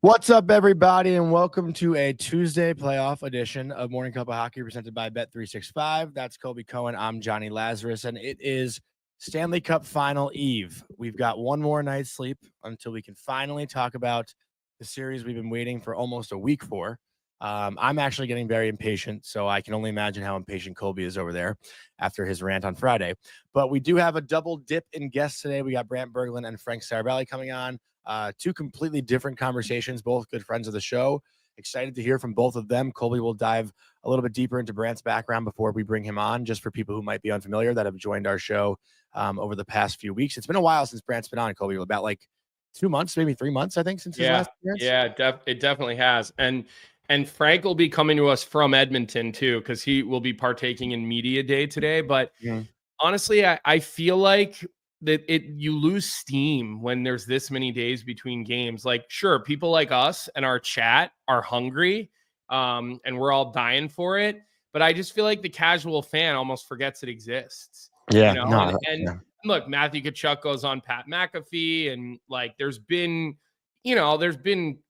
What's up, everybody, and welcome to a Tuesday playoff edition of Morning Cup of Hockey presented by Bet365. That's Colby Cohen. I'm Johnny Lazarus, and it is Stanley Cup Final Eve. We've got one more night's sleep until we can finally talk about the series we've been waiting for almost a week for. I'm actually getting very impatient, so I can only imagine how impatient Colby is over there after his rant on Friday. But we do have a double dip in guests today. We got Brant Berglund and Frank Seravalli coming on. Two completely different conversations, both good friends of the show. Excited to hear from both of them. Colby will dive a little bit deeper into Brant's background before we bring him on, just for people who might be unfamiliar that have joined our show over the past few weeks. It's been a while since Brant's been on, Colby, about like 2 months, maybe 3 months, I think, since his last appearance. Yeah, it definitely has. And Frank will be coming to us from Edmonton too, because he will be partaking in media day today. But honestly, I feel like that you lose steam when there's this many days between games. Like, sure, people like us and our chat are hungry, and we're all dying for it. But I just feel like the casual fan almost forgets it exists. Yeah, you know? Look, Matthew Tkachuk goes on Pat McAfee, and like there's been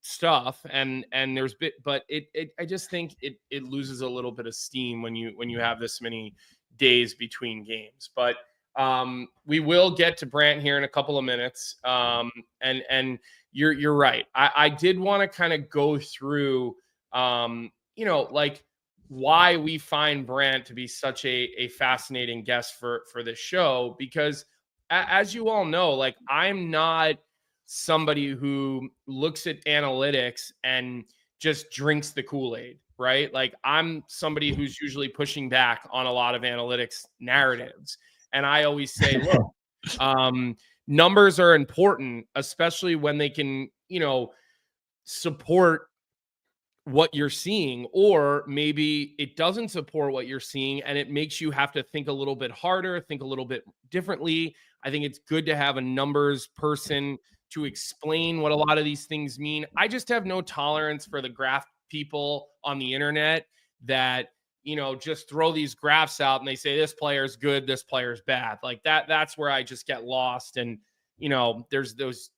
stuff and there's bit, but I just think it loses a little bit of steam when you have this many days between games. But we will get to Brant here in a couple of minutes. And you're right. I did want to kind of go through, like why we find Brant to be such a fascinating guest for this show, because as you all know, like I'm not somebody who looks at analytics and just drinks the Kool-Aid, right? Like I'm somebody who's usually pushing back on a lot of analytics narratives. And I always say, look, numbers are important, especially when they can, support what you're seeing, or maybe it doesn't support what you're seeing and it makes you have to think a little bit harder, think a little bit differently. I think it's good to have a numbers person to explain what a lot of these things mean. I just have no tolerance for the graph people on the internet that, just throw these graphs out and they say this player's good, this player's bad. Like that's where I just get lost. And, there's those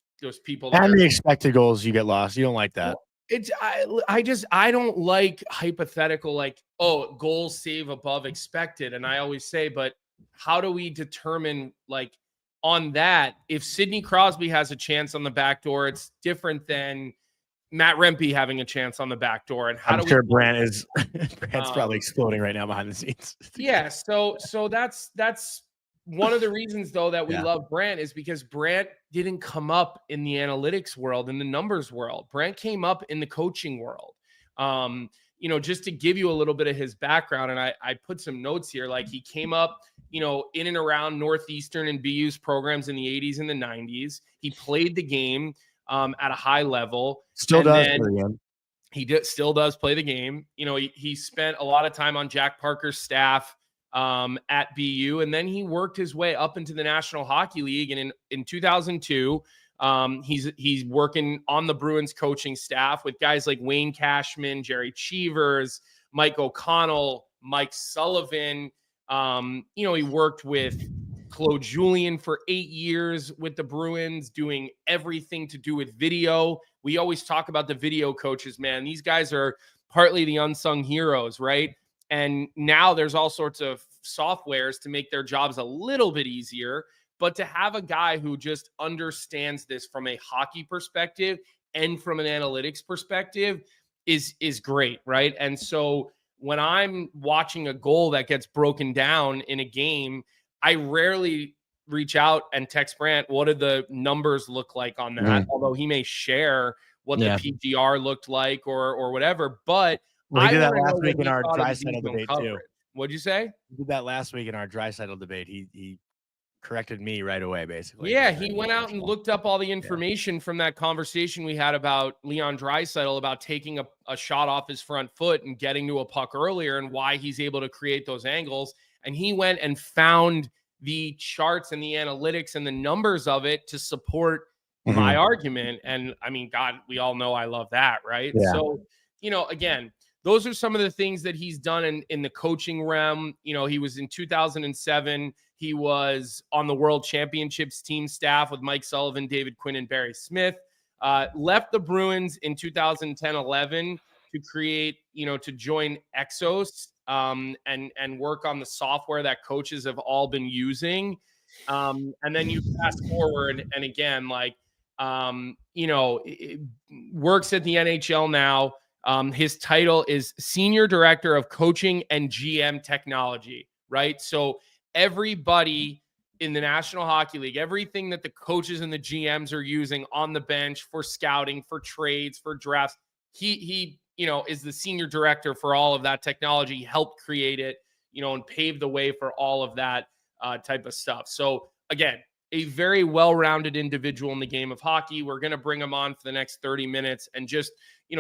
people that and the expected goals, you get lost. You don't like that. I don't like hypothetical, like, oh, goals save above expected. And I always say, but how do we determine, like, on that, if Sidney Crosby has a chance on the back door, it's different than Matt Rempe having a chance on the back door. And I'm sure Brant's probably exploding right now behind the scenes. Yeah. So that's one of the reasons, though, that we love Brant, is because Brant didn't come up in the analytics world, in the numbers world. Brant came up in the coaching world. Just to give you a little bit of his background, and I put some notes here, like he came up, in and around Northeastern and BU's programs in the 80s and the 90s. He played the game at a high level. Still does. Still does play the game. He spent a lot of time on Jack Parker's staff at BU, and then he worked his way up into the National Hockey League. And in 2002, he's working on the Bruins coaching staff with guys like Wayne Cashman, Jerry Cheevers, Mike O'Connell, Mike Sullivan. He worked with Claude Julien for 8 years with the Bruins, doing everything to do with video. We always talk about the video coaches, man. These guys are partly the unsung heroes, right? And now there's all sorts of softwares to make their jobs a little bit easier. But to have a guy who just understands this from a hockey perspective and from an analytics perspective is great, right? And so when I'm watching a goal that gets broken down in a game, I rarely reach out and text Brant, what did the numbers look like on that? Although he may share what the PGR looked like or whatever. But we did that last week in our Draisaitl debate too. What'd you say? We did that last week in our Draisaitl debate. He corrected me right away, basically. Yeah, he went out and looked up all the information from that conversation we had about Leon Draisaitl, about taking a shot off his front foot and getting to a puck earlier, and why he's able to create those angles. And he went and found the charts and the analytics and the numbers of it to support my argument. And I mean, God, we all know I love that, right? Yeah. So, again, those are some of the things that he's done in the coaching realm. He was in 2007. He was on the World Championships team staff with Mike Sullivan, David Quinn, and Barry Smith. left the Bruins in 2010-11 to create, to join Exos and work on the software that coaches have all been using. And then you fast forward, and again, works at the NHL now. His title is Senior Director of Coaching and GM Technology, right? So everybody in the National Hockey League, everything that the coaches and the GMs are using on the bench for scouting, for trades, for drafts, he is the senior director for all of that technology, helped create it, and pave the way for all of that type of stuff. So again, a very well-rounded individual in the game of hockey. We're going to bring him on for the next 30 minutes and just,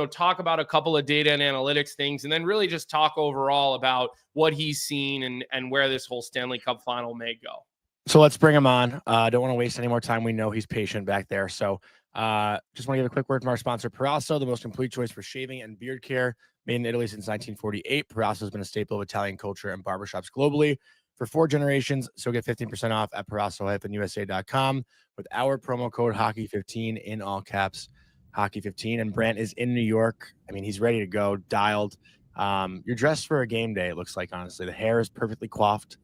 talk about a couple of data and analytics things, and then really just talk overall about what he's seen and where this whole Stanley Cup final may go. So let's bring him on. I don't want to waste any more time. We know he's patient back there. So just want to give a quick word from our sponsor, Proraso, the most complete choice for shaving and beard care. Made in Italy since 1948, Proraso has been a staple of Italian culture and barbershops globally for 4 generations. So get 15% off at Proraso-USA.com with our promo code Hockey15 in all caps, Hockey15. And Brant is in New York. I mean, he's ready to go, dialed. You're dressed for a game day, it looks like, honestly. The hair is perfectly coiffed.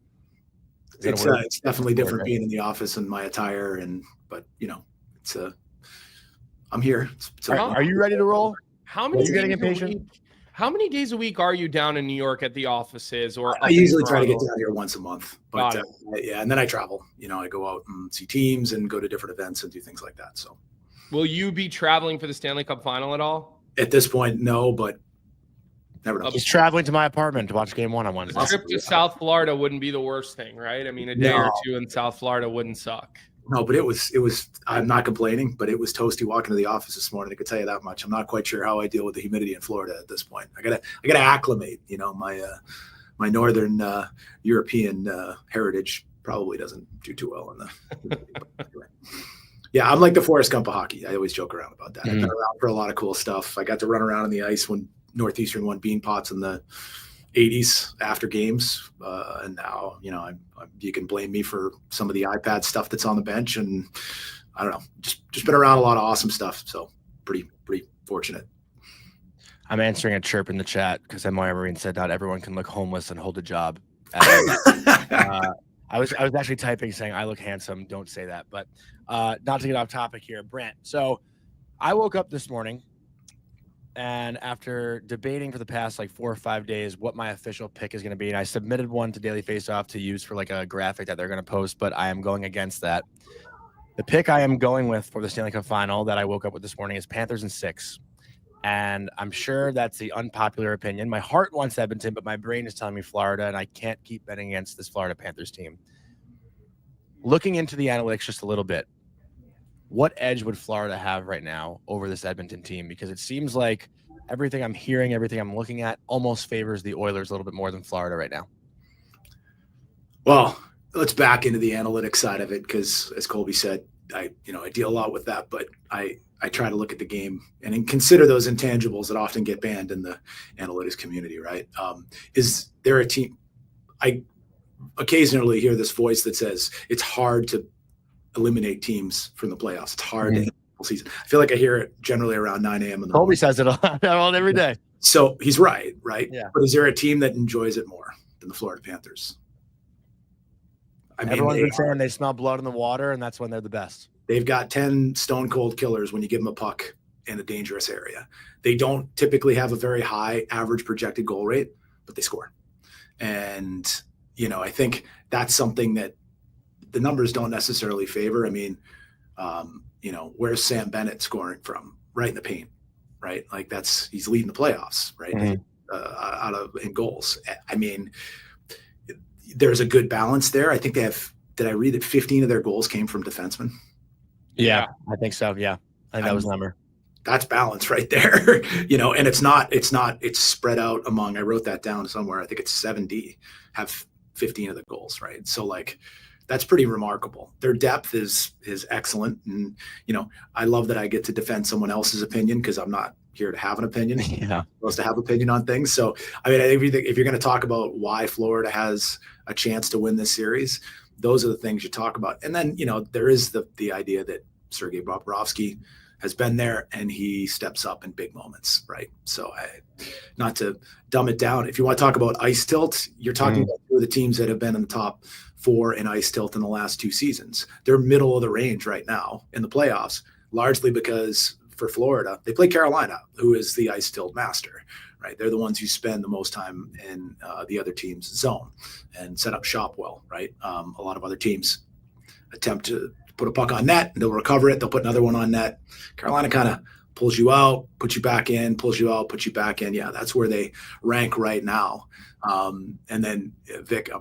It's definitely different being in the office and my attire, but I'm here. Are you ready to roll? How many? Are you getting impatient? How many days a week are you down in New York at the offices? Or I usually try to get down here once a month, but and then I travel. I go out and see teams and go to different events and do things like that. So, will you be traveling for the Stanley Cup final at all? At this point, no, but never know. He's traveling to my apartment to watch Game 1 on Wednesday. A trip to South Florida wouldn't be the worst thing, right? I mean, a day or two in South Florida wouldn't suck. No, but it was. I'm not complaining, but it was toasty walking to the office this morning. I could tell you that much. I'm not quite sure how I deal with the humidity in Florida at this point. I gotta acclimate. My northern European heritage probably doesn't do too well in the. Yeah, I'm like the Forrest Gump of hockey. I always joke around about that. I've been around for a lot of cool stuff. I got to run around on the ice when Northeastern won bean pots in the 80s after games, and now you can blame me for some of the iPad stuff that's on the bench, and I don't know, just been around a lot of awesome stuff, so pretty fortunate. I'm answering a chirp in the chat because Moira Marine said not everyone can look homeless and hold a job. I was actually typing saying I look handsome, don't say that, but not to get off topic here, Brant. So I woke up this morning, and after debating for the past 4 or 5 days what my official pick is going to be, and I submitted one to Daily Faceoff to use for a graphic that they're going to post, but I am going against that. The pick I am going with for the Stanley Cup final that I woke up with this morning is Panthers in 6. And I'm sure that's the unpopular opinion. My heart wants Edmonton, but my brain is telling me Florida, and I can't keep betting against this Florida Panthers team. Looking into the analytics just a little bit, what edge would Florida have right now over this Edmonton team? Because it seems like everything I'm hearing, everything I'm looking at almost favors the Oilers a little bit more than Florida right now. Well, let's back into the analytics side of it, because as Colby said, I deal a lot with that, but I try to look at the game and consider those intangibles that often get banned in the analytics community, right? Is there a team? I occasionally hear this voice that says it's hard to eliminate teams from the playoffs. It's hard to end the season. I feel like I hear it generally around 9 a.m. in the morning. Colby says it all every day. So he's right? Yeah. But is there a team that enjoys it more than the Florida Panthers? Everyone's been saying they smell blood in the water, and that's when they're the best. They've got 10 stone cold killers when you give them a puck in a dangerous area. They don't typically have a very high average projected goal rate, but they score. And, I think that's something that the numbers don't necessarily favor. I mean, where's Sam Bennett scoring from? Right in the paint, right? He's leading the playoffs, right? In goals. I mean, there's a good balance there. I think they have, did I read that 15 of their goals came from defensemen? Yeah, I think so. Yeah. I think that was the number. That's balance right there, and it's spread out among, I wrote that down somewhere. I think it's 7D have 15 of the goals, right? So that's pretty remarkable. Their depth is excellent. And, I love that I get to defend someone else's opinion, because I'm not here to have an opinion. Yeah. I'm supposed to have opinion on things. So, I mean, if you're going to talk about why Florida has a chance to win this series, those are the things you talk about. And then, there is the idea that Sergei Bobrovsky has been there, and he steps up in big moments, right? So not to dumb it down, if you want to talk about ice tilt, you're talking about two of the teams that have been in the top 4 in ice tilt in the last 2 seasons. They're middle of the range right now in the playoffs, largely because for Florida, they play Carolina, who is the ice tilt master, right? They're the ones who spend the most time in the other team's zone and set up shop well, right? A lot of other teams attempt to put a puck on net, they'll recover it, they'll put another one on net. Carolina kind of pulls you out, puts you back in, pulls you out, puts you back in. Yeah, that's where they rank right now. And then Vic,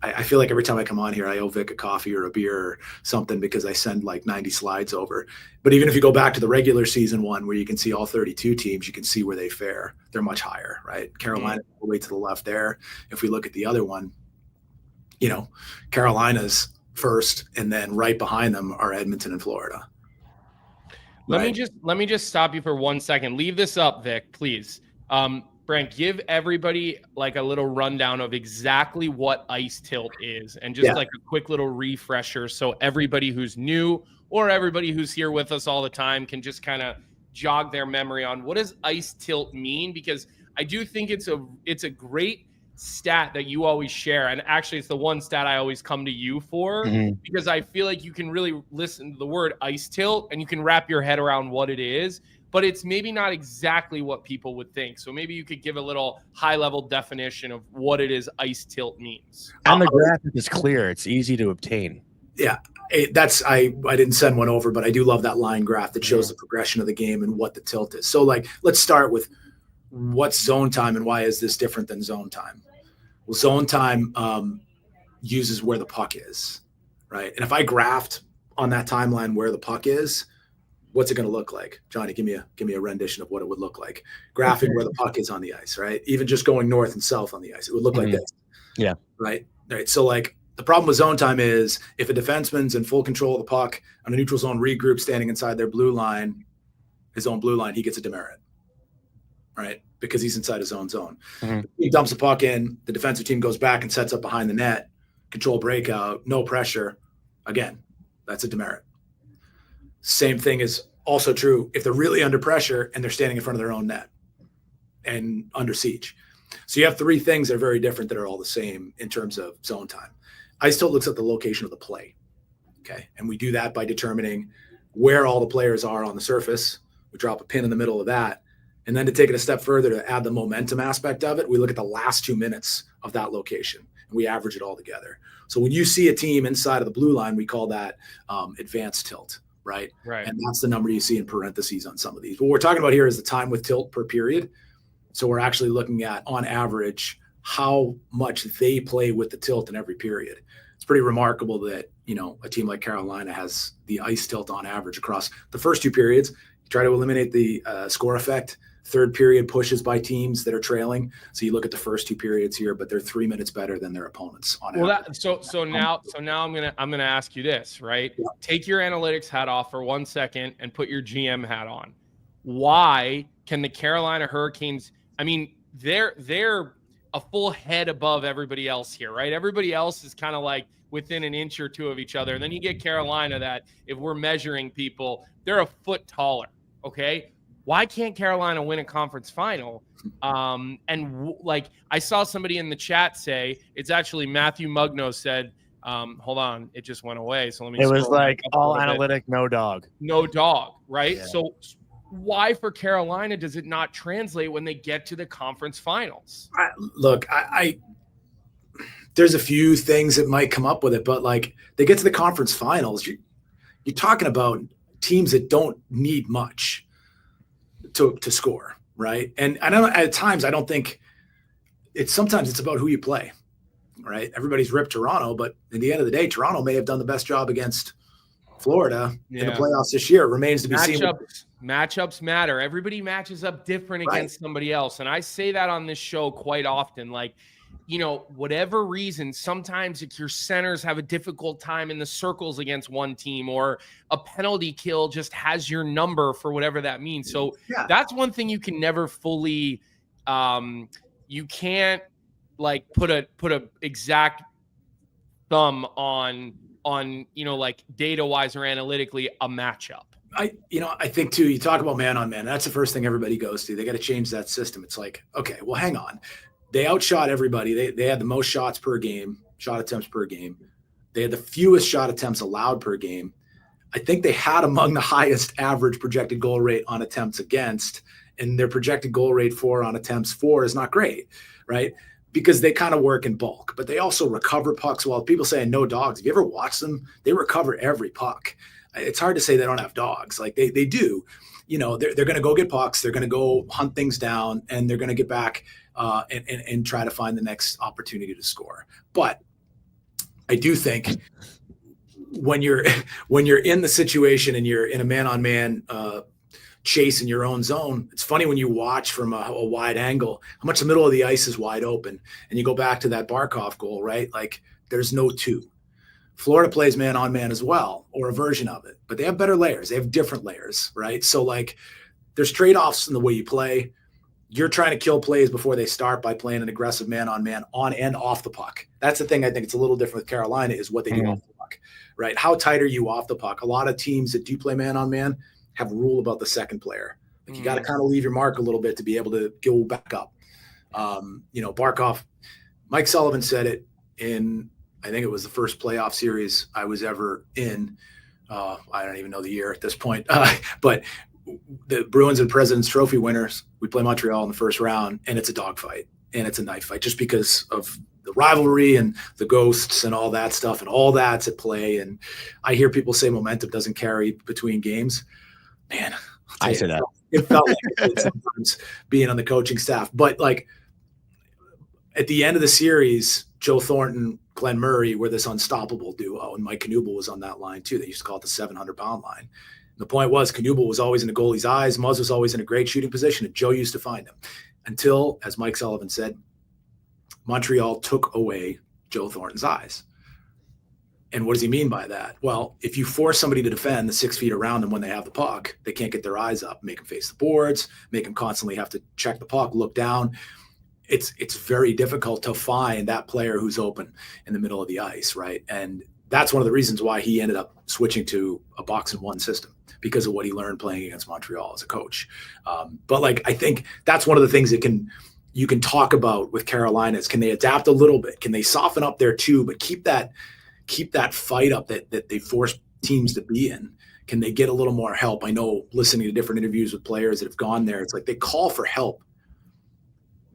I feel like every time I come on here, I owe Vic a coffee or a beer or something because I send like 90 slides over. But even if you go back to the regular season one where you can see all 32 teams, you can see where they fare. They're much higher, right? Carolina all the way to the left there. If we look at the other one, Carolina's first, and then right behind them are Edmonton and Florida. Let me just stop you for 1 second. Leave this up, Vic, please. Brant, give everybody like a little rundown of exactly what ice tilt is, and just like a quick little refresher so everybody who's new or everybody who's here with us all the time can just kind of jog their memory on what does ice tilt mean, because I do think it's a great stat that you always share, and actually it's the one stat I always come to you for, because I feel like you can really listen to the word ice tilt and you can wrap your head around what it is, but it's maybe not exactly what people would think. So maybe you could give a little high level definition of what it is ice tilt means. And the graphic is clear, it's easy to obtain. Yeah, I didn't send one over, but I do love that line graph that shows the progression of the game and what the tilt is. So like, let's start with what's zone time and why is this different than zone time? Well, zone time uses where the puck is, right? And if I graphed on that timeline where the puck is, what's it going to look like? Johnny, give me a rendition of what it would look like. Graphing where the puck is on the ice, right? Even just going north and south on the ice, it would look like this. Yeah. Right. So like the problem with zone time is if a defenseman's in full control of the puck on a neutral zone regroup standing inside their blue line, his own blue line, he gets a demerit. Right, because he's inside his own zone. He dumps the puck in, the defensive team goes back and sets up behind the net, control breakout, no pressure. Again, that's a demerit. Same thing is also true if they're really under pressure and they're standing in front of their own net and under siege. So you have 3 things that are very different that are all the same in terms of zone time. Ice tilt looks at the location of the play, okay? And we do that by determining where all the players are on the surface. We drop a pin in the middle of that. And then to take it a step further to add the momentum aspect of it, we look at the last 2 minutes of that location and we average it all together. So when you see a team inside of the blue line, we call that advanced tilt, right? And that's the number you see in parentheses on some of these. What we're talking about here is the time with tilt per period. So we're actually looking at, on average, how much they play with the tilt in every period. It's pretty remarkable that, a team like Carolina has the ice tilt on average across the first 2 periods. You try to eliminate the score effect. Third period pushes by teams that are trailing. So you look at the first 2 periods here, but they're 3 minutes better than their opponents on average. So now I'm gonna ask you this, right? Yeah. Take your analytics hat off for 1 second and put your GM hat on. Why can the Carolina Hurricanes? I mean, they're a full head above everybody else here, right? Everybody else is kind of like within an inch or 2 of each other. And then you get Carolina that, if we're measuring people, they're a foot taller, okay? Why can't Carolina win a conference final? Like I saw somebody in the chat say, it's actually Matthew Mugno said, hold on, it just went away. So let me. It was like all analytic, no dog. No dog, right? Yeah. So why for Carolina does it not translate when they get to the conference finals? Look, there's a few things that might come up with it, but like they get to the conference finals, you're talking about teams that don't need much to score, right? And I don't, at times I don't think sometimes it's about who you play, right? Everybody's ripped Toronto, but at the end of the day, Toronto may have done the best job against Florida in the playoffs this year. It remains to be seen. Matchups matter. Everybody matches up different against somebody else. And I say that on this show quite often. Like, whatever reason, sometimes if your centers have a difficult time in the circles against one team, or a penalty kill just has your number for whatever that means. So that's one thing you can never fully, you can't like put a exact thumb on, like data wise or analytically a matchup. I think too, you talk about man on man. That's the first thing everybody goes to. They got to change that system. It's like, okay, well, hang on. They outshot everybody. They had the most shots per game, shot attempts per game. They had the fewest shot attempts allowed per game. I think they had among the highest average projected goal rate on attempts against, and their projected goal rate for on attempts for is not great, right? Because they kind of work in bulk, but they also recover pucks well. People saying no dogs. If you ever watch them, they recover every puck. It's hard to say they don't have dogs. Like they do. They're going to go get pucks. They're going to go hunt things down, and they're going to get back and try to find the next opportunity to score. But I do think when you're in the situation and you're in a man-on-man chase in your own zone, it's funny when you watch from a wide angle how much the middle of the ice is wide open, and you go back to that Barkov goal, right? Like there's no two. Florida plays man-on-man as well, or a version of it, but they have better layers. They have different layers, right? So like there's trade-offs in the way you play. You're trying to kill plays before they start by playing an aggressive man-on-man on and off the puck. That's the thing I think it's a little different with Carolina is what they do off the puck, right? How tight are you off the puck? A lot of teams that do play man-on-man have a rule about the second player. Like you got to kind of leave your mark a little bit to be able to go back up. Barkov, Mike Sullivan said it in, I think it was the first playoff series I was ever in. I don't even know the year at this point, but the Bruins and President's Trophy winners, we play Montreal in the first round, and it's a dogfight and it's a knife fight just because of the rivalry and the ghosts and all that stuff, and all that's at play. And I hear people say momentum doesn't carry between games. Man, I say that. It felt like it sometimes being on the coaching staff. But like at the end of the series, Joe Thornton, Glenn Murray were this unstoppable duo, and Mike Knuble was on that line too. They used to call it the 700-pound line. The point was Knuble was always in the goalie's eyes. Muzz was always in a great shooting position, and Joe used to find him until, as Mike Sullivan said, Montreal took away Joe Thornton's eyes. And what does he mean by that? Well, if you force somebody to defend the 6 feet around them when they have the puck, they can't get their eyes up, make them face the boards, make them constantly have to check the puck, look down. It's very difficult to find that player who's open in the middle of the ice, right? And that's one of the reasons why he ended up switching to a box and one system, because of what he learned playing against Montreal as a coach. But like, I think that's one of the things that you can talk about with Carolina is, can they adapt a little bit? Can they soften up there too, but keep that fight up that they force teams to be in? Can they get a little more help? I know listening to different interviews with players that have gone there, it's like they call for help.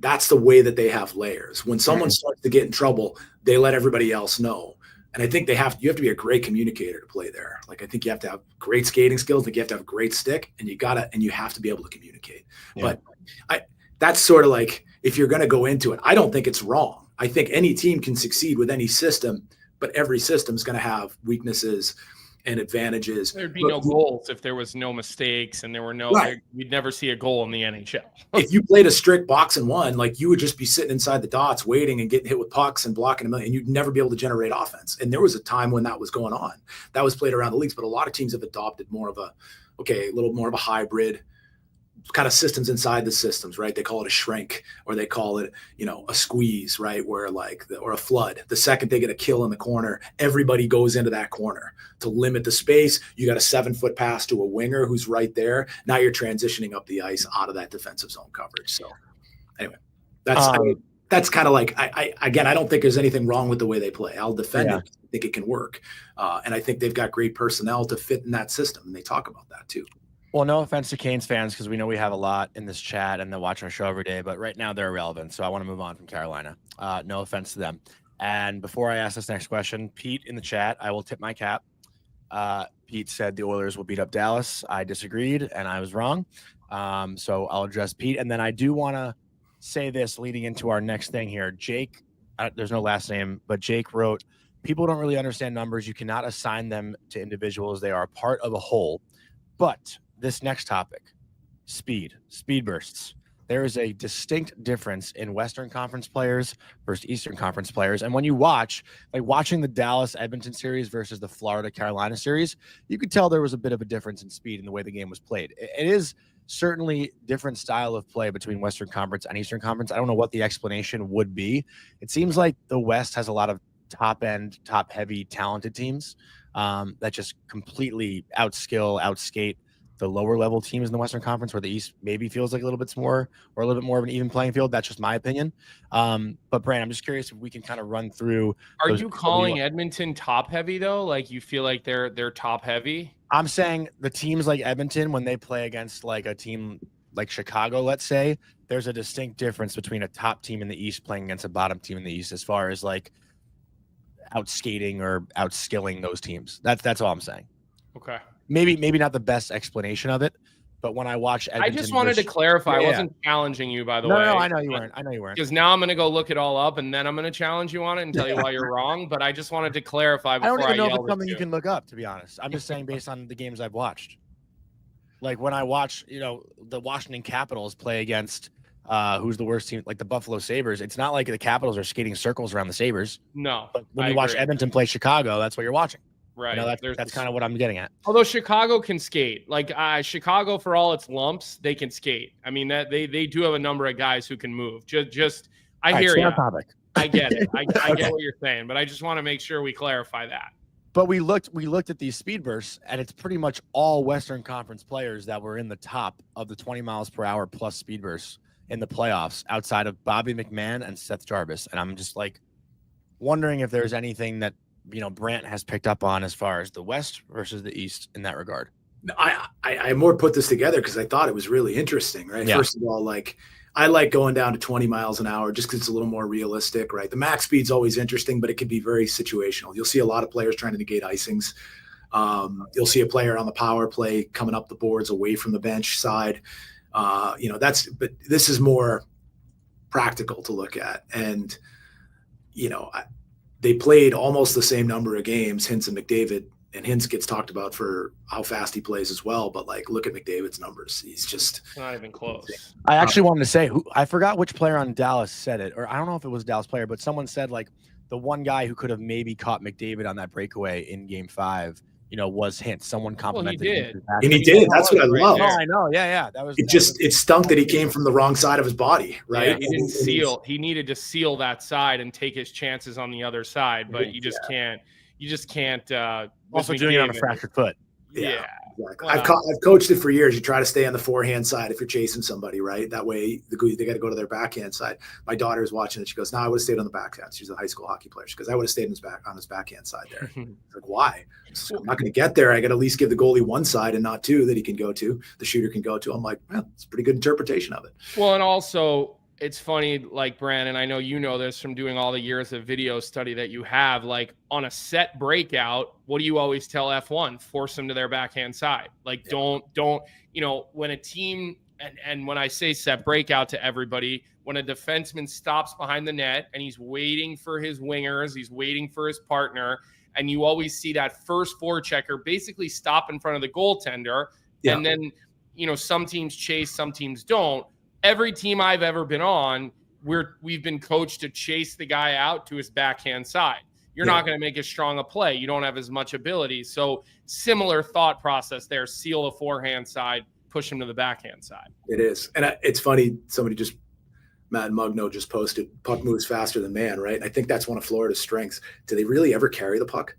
That's the way that they have layers. When someone starts to get in trouble, they let everybody else know. And I think you have to be a great communicator to play there. Like, I think you have to have great skating skills. I think you have to have a great stick, and you have to be able to communicate. Yeah. But that's sort of like, if you're going to go into it, I don't think it's wrong. I think any team can succeed with any system, but every system is going to have weaknesses and advantages. There'd be no goals if there was no mistakes, and there were no, right. You'd never see a goal in the NHL. If you played a strict box and one, like, you would just be sitting inside the dots waiting and getting hit with pucks and blocking a million, and you'd never be able to generate offense. And there was a time when that was going on. That was played around the leagues, but a lot of teams have adopted more of a little more of a hybrid kind of systems inside the systems, right? They call it a shrink, or they call it, a squeeze, right? Where or a flood. The second they get a kill in the corner, everybody goes into that corner to limit the space. You got a 7-foot pass to a winger who's right there. Now you're transitioning up the ice out of that defensive zone coverage. So anyway, that's kind of like, I don't think there's anything wrong with the way they play. I'll defend it. I think it can work. And I think they've got great personnel to fit in that system. And they talk about that too. Well, no offense to Canes fans, because we know we have a lot in this chat and they watch our show every day, but right now they're irrelevant. So I want to move on from Carolina. No offense to them. And before I ask this next question, Pete in the chat, I will tip my cap. Pete said the Oilers will beat up Dallas. I disagreed, and I was wrong. So I'll address Pete. And then I do want to say this leading into our next thing here. Jake, there's no last name, but Jake wrote, people don't really understand numbers. You cannot assign them to individuals. They are part of a whole. But this next topic, speed bursts. There is a distinct difference in Western Conference players versus Eastern Conference players. And when you watching the Dallas-Edmonton series versus the Florida-Carolina series, you could tell there was a bit of a difference in speed in the way the game was played. It is certainly different style of play between Western Conference and Eastern Conference. I don't know what the explanation would be. It seems like the West has a lot of top-heavy, talented teams that just completely outskill, outskate the lower level teams in the Western Conference, where the East maybe feels like a little bit more or a little bit more of an even playing field. That's just my opinion. But Brant, I'm just curious if we can kind of run through. Are you calling Edmonton top heavy though? Like you feel like they're top heavy? I'm saying the teams like Edmonton, when they play against like a team like Chicago, let's say, there's a distinct difference between a top team in the East playing against a bottom team in the East as far as like outskating or outskilling those teams. That's all I'm saying. Okay. Maybe not the best explanation of it, but when I watch Edmonton, I just wanted to clarify. I wasn't challenging you, by the way. No, I know you weren't. Because now I'm going to go look it all up, and then I'm going to challenge you on it and tell you why you're wrong. But I just wanted to clarify before I don't even know if yelled it's something at you can look up, to be honest. I'm just saying based on the games I've watched. Like when I watch, the Washington Capitals play against who's the worst team, like the Buffalo Sabres. It's not like the Capitals are skating circles around the Sabres. No. But when you watch Edmonton play Chicago, that's what you're watching. Right. That's kind of what I'm getting at. Although Chicago can skate. Like Chicago, for all its lumps, they can skate. I mean, that they do have a number of guys who can move. I hear you. I get it. I get what you're saying, but I just want to make sure we clarify that. But we looked at these speed bursts, and it's pretty much all Western Conference players that were in the top of the 20 miles per hour plus speed bursts in the playoffs, outside of Bobby McMahon and Seth Jarvis. And I'm just like wondering if there's anything that Brant has picked up on as far as the West versus the East in that regard. I more put this together because I thought it was really interesting, right? Yeah. First of all, I like going down to 20 miles an hour just because it's a little more realistic, right? The max speed's always interesting, but it can be very situational. You'll see a lot of players trying to negate icings. You'll see a player on the power play coming up the boards away from the bench side. But this is more practical to look at. And, they played almost the same number of games, Hintz and McDavid, and Hintz gets talked about for how fast he plays as well. But look at McDavid's numbers. He's just not even close. I actually wanted to say I forgot which player on Dallas said it, or I don't know if it was a Dallas player, but someone said the one guy who could have maybe caught McDavid on that breakaway in Game 5, was Hintz. Someone complimented him. And he did. That's what I love. Oh, I know. Yeah. It stunk that he came from the wrong side of his body, right? Yeah, he didn't seal. He needed to seal that side and take his chances on the other side, but you just can't. You just can't. Also doing it on a fractured foot. Yeah. Exactly. I've coached it for years. You try to stay on the forehand side if you're chasing somebody, right? That way they got to go to their backhand side. My daughter is watching it. She goes, "No, I would have stayed on the backhand." She's a high school hockey player. She goes, "I would have stayed on his backhand side there." Why? I'm not going to get there. I got to at least give the goalie one side and not two that he can go to. The shooter can go to. I'm like, well, it's a pretty good interpretation of it. Well, and also it's funny, Brandon, I know you know this from doing all the years of video study that you have, on a set breakout, what do you always tell F1? Force them to their backhand side. Don't, when a team, and when I say set breakout to everybody, when a defenseman stops behind the net and he's waiting for his wingers, he's waiting for his partner, and you always see that first forechecker basically stop in front of the goaltender. Yeah. And then, some teams chase, some teams don't. Every team I've ever been on, we've been coached to chase the guy out to his backhand side. You're not going to make as strong a play. You don't have as much ability. So similar thought process there. Seal the forehand side, push him to the backhand side. It is. And it's funny. Matt Mugno just posted, puck moves faster than man, right? I think that's one of Florida's strengths. Do they really ever carry the puck?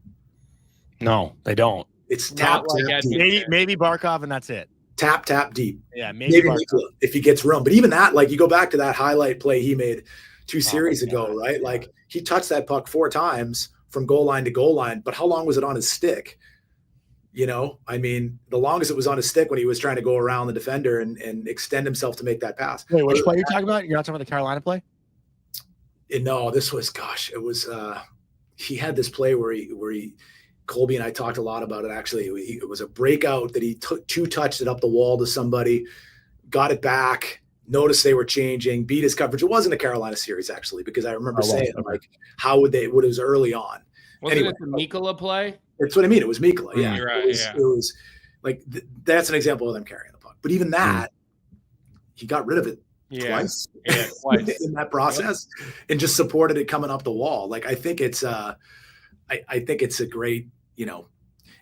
No, they don't. It's tap deep. Maybe Barkov, and that's it. Tap deep. Yeah, maybe Mikula, if he gets room. But even that, you go back to that highlight play he made 2 series ago, right? He touched that puck 4 times from goal line to goal line, but how long was it on his stick? I mean, the longest it was on his stick when he was trying to go around the defender and extend himself to make that pass. Wait, which play you're talking about? You're not talking about the Carolina play? No, this was, it was, he had this play where he Colby and I talked a lot about it. Actually, it was a breakout that he took 2-touched it up the wall to somebody, got it back, noticed they were changing, beat his coverage. It wasn't a Carolina series actually, because I remember saying how would it was early on. Wasn't it the Mikula play? That's what I mean. It was Mikula. Yeah. You're right, it was that's an example of them carrying the puck. But even that, he got rid of it twice in that process and just supported it coming up the wall. I think it's I think it's a great,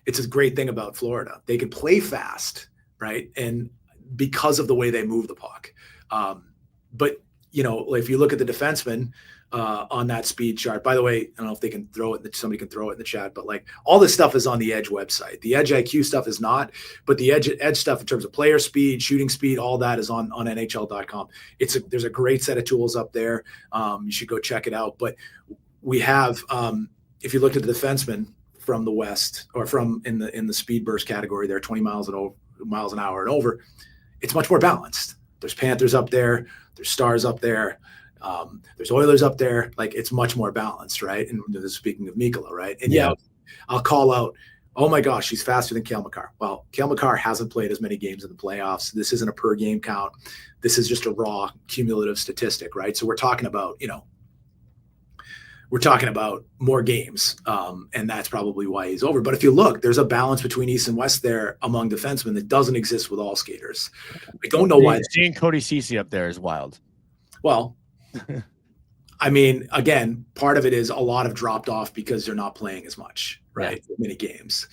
it's a great thing about Florida. They can play fast, right? And because of the way they move the puck. But, if you look at the defensemen, on that speed chart. By the way, I don't know if they can throw it, somebody can throw it in the chat, but like all this stuff is on the Edge website. The Edge IQ stuff is not, but the Edge stuff in terms of player speed, shooting speed, all that is on NHL.com. There's a great set of tools up there. You should go check it out. But we have, if you looked at the defensemen from the West, or from in the speed burst category, they're 20 miles an hour and over. It's much more balanced. There's Panthers up there. There's Stars up there. There's Oilers up there. Like, it's much more balanced, right? And speaking of Mikkola, right? And yeah, I'll call out, oh my gosh, he's faster than Cale Makar. Well, Cale Makar hasn't played as many games in the playoffs. This isn't a per game count. This is just a raw cumulative statistic, right? So we're talking about, more games, and that's probably why he's over. But if you look, there's a balance between East and West there among defensemen that doesn't exist with all skaters. I don't know why. Seeing Cody Ceci up there is wild. Well, I mean, again, part of it is a lot have dropped off because they're not playing as much, right? Yeah. Many games.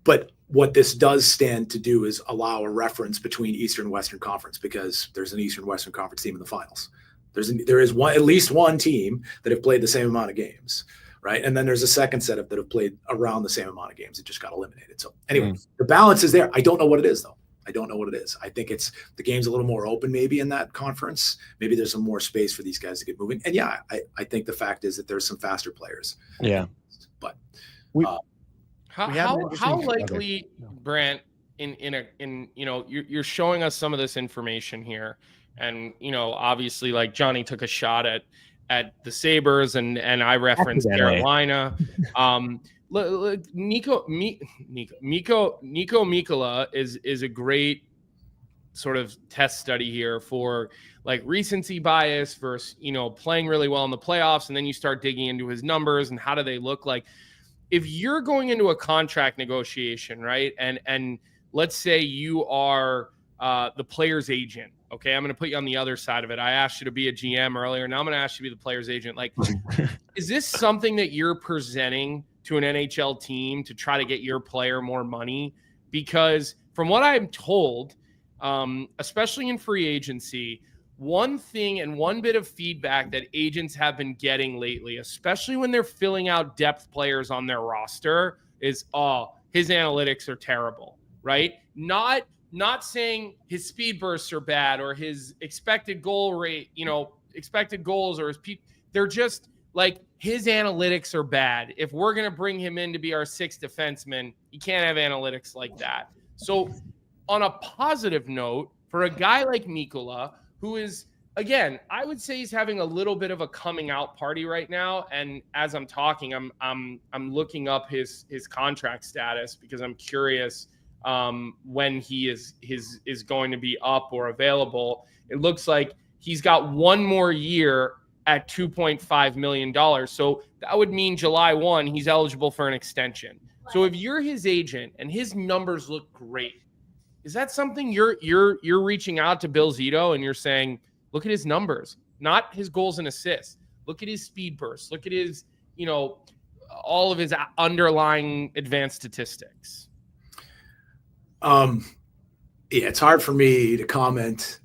But what this does stand to do is allow a reference between Eastern and Western Conference, because there's an Eastern Western Conference team in the finals. There is at least one team that have played the same amount of games, right? And then there's a second set that have played around the same amount of games. It just got eliminated. So anyway, The balance is there. I don't know what it is, though. I don't know what it is. I think it's the game's a little more open maybe in that conference. Maybe there's some more space for these guys to get moving. And yeah, I think the fact is that there's some faster players. Yeah. But how likely, Brant, you're showing us some of this information here, and obviously, like, Johnny took a shot at the Sabres, and I referenced Carolina. Nico Mikkola is a great sort of test study here for like recency bias versus playing really well in the playoffs, and then you start digging into his numbers and how do they look like. If you're going into a contract negotiation, right, and let's say you are the player's agent. Okay, I'm going to put you on the other side of it. I asked you to be a GM earlier. Now I'm going to ask you to be the player's agent. Like, is this something that you're presenting to an NHL team to try to get your player more money? Because from what I'm told, especially in free agency, one thing and one bit of feedback that agents have been getting lately, especially when they're filling out depth players on their roster, is, his analytics are terrible, right? Not saying his speed bursts are bad or his expected goal rate, expected goals, or they're just like, his analytics are bad. If we're going to bring him in to be our sixth defenseman, you can't have analytics like that. So on a positive note, for a guy like Mikkola, who is, again, I would say he's having a little bit of a coming out party right now. And as I'm talking, I'm looking up his contract status because I'm curious when he is going to be up or available. It looks like he's got one more year at $2.5 million. So that would mean July 1, he's eligible for an extension. So if you're his agent and his numbers look great, is that something you're reaching out to Bill Zito and you're saying, look at his numbers, not his goals and assists. Look at his speed bursts. Look at his, all of his underlying advanced statistics. It's hard for me to comment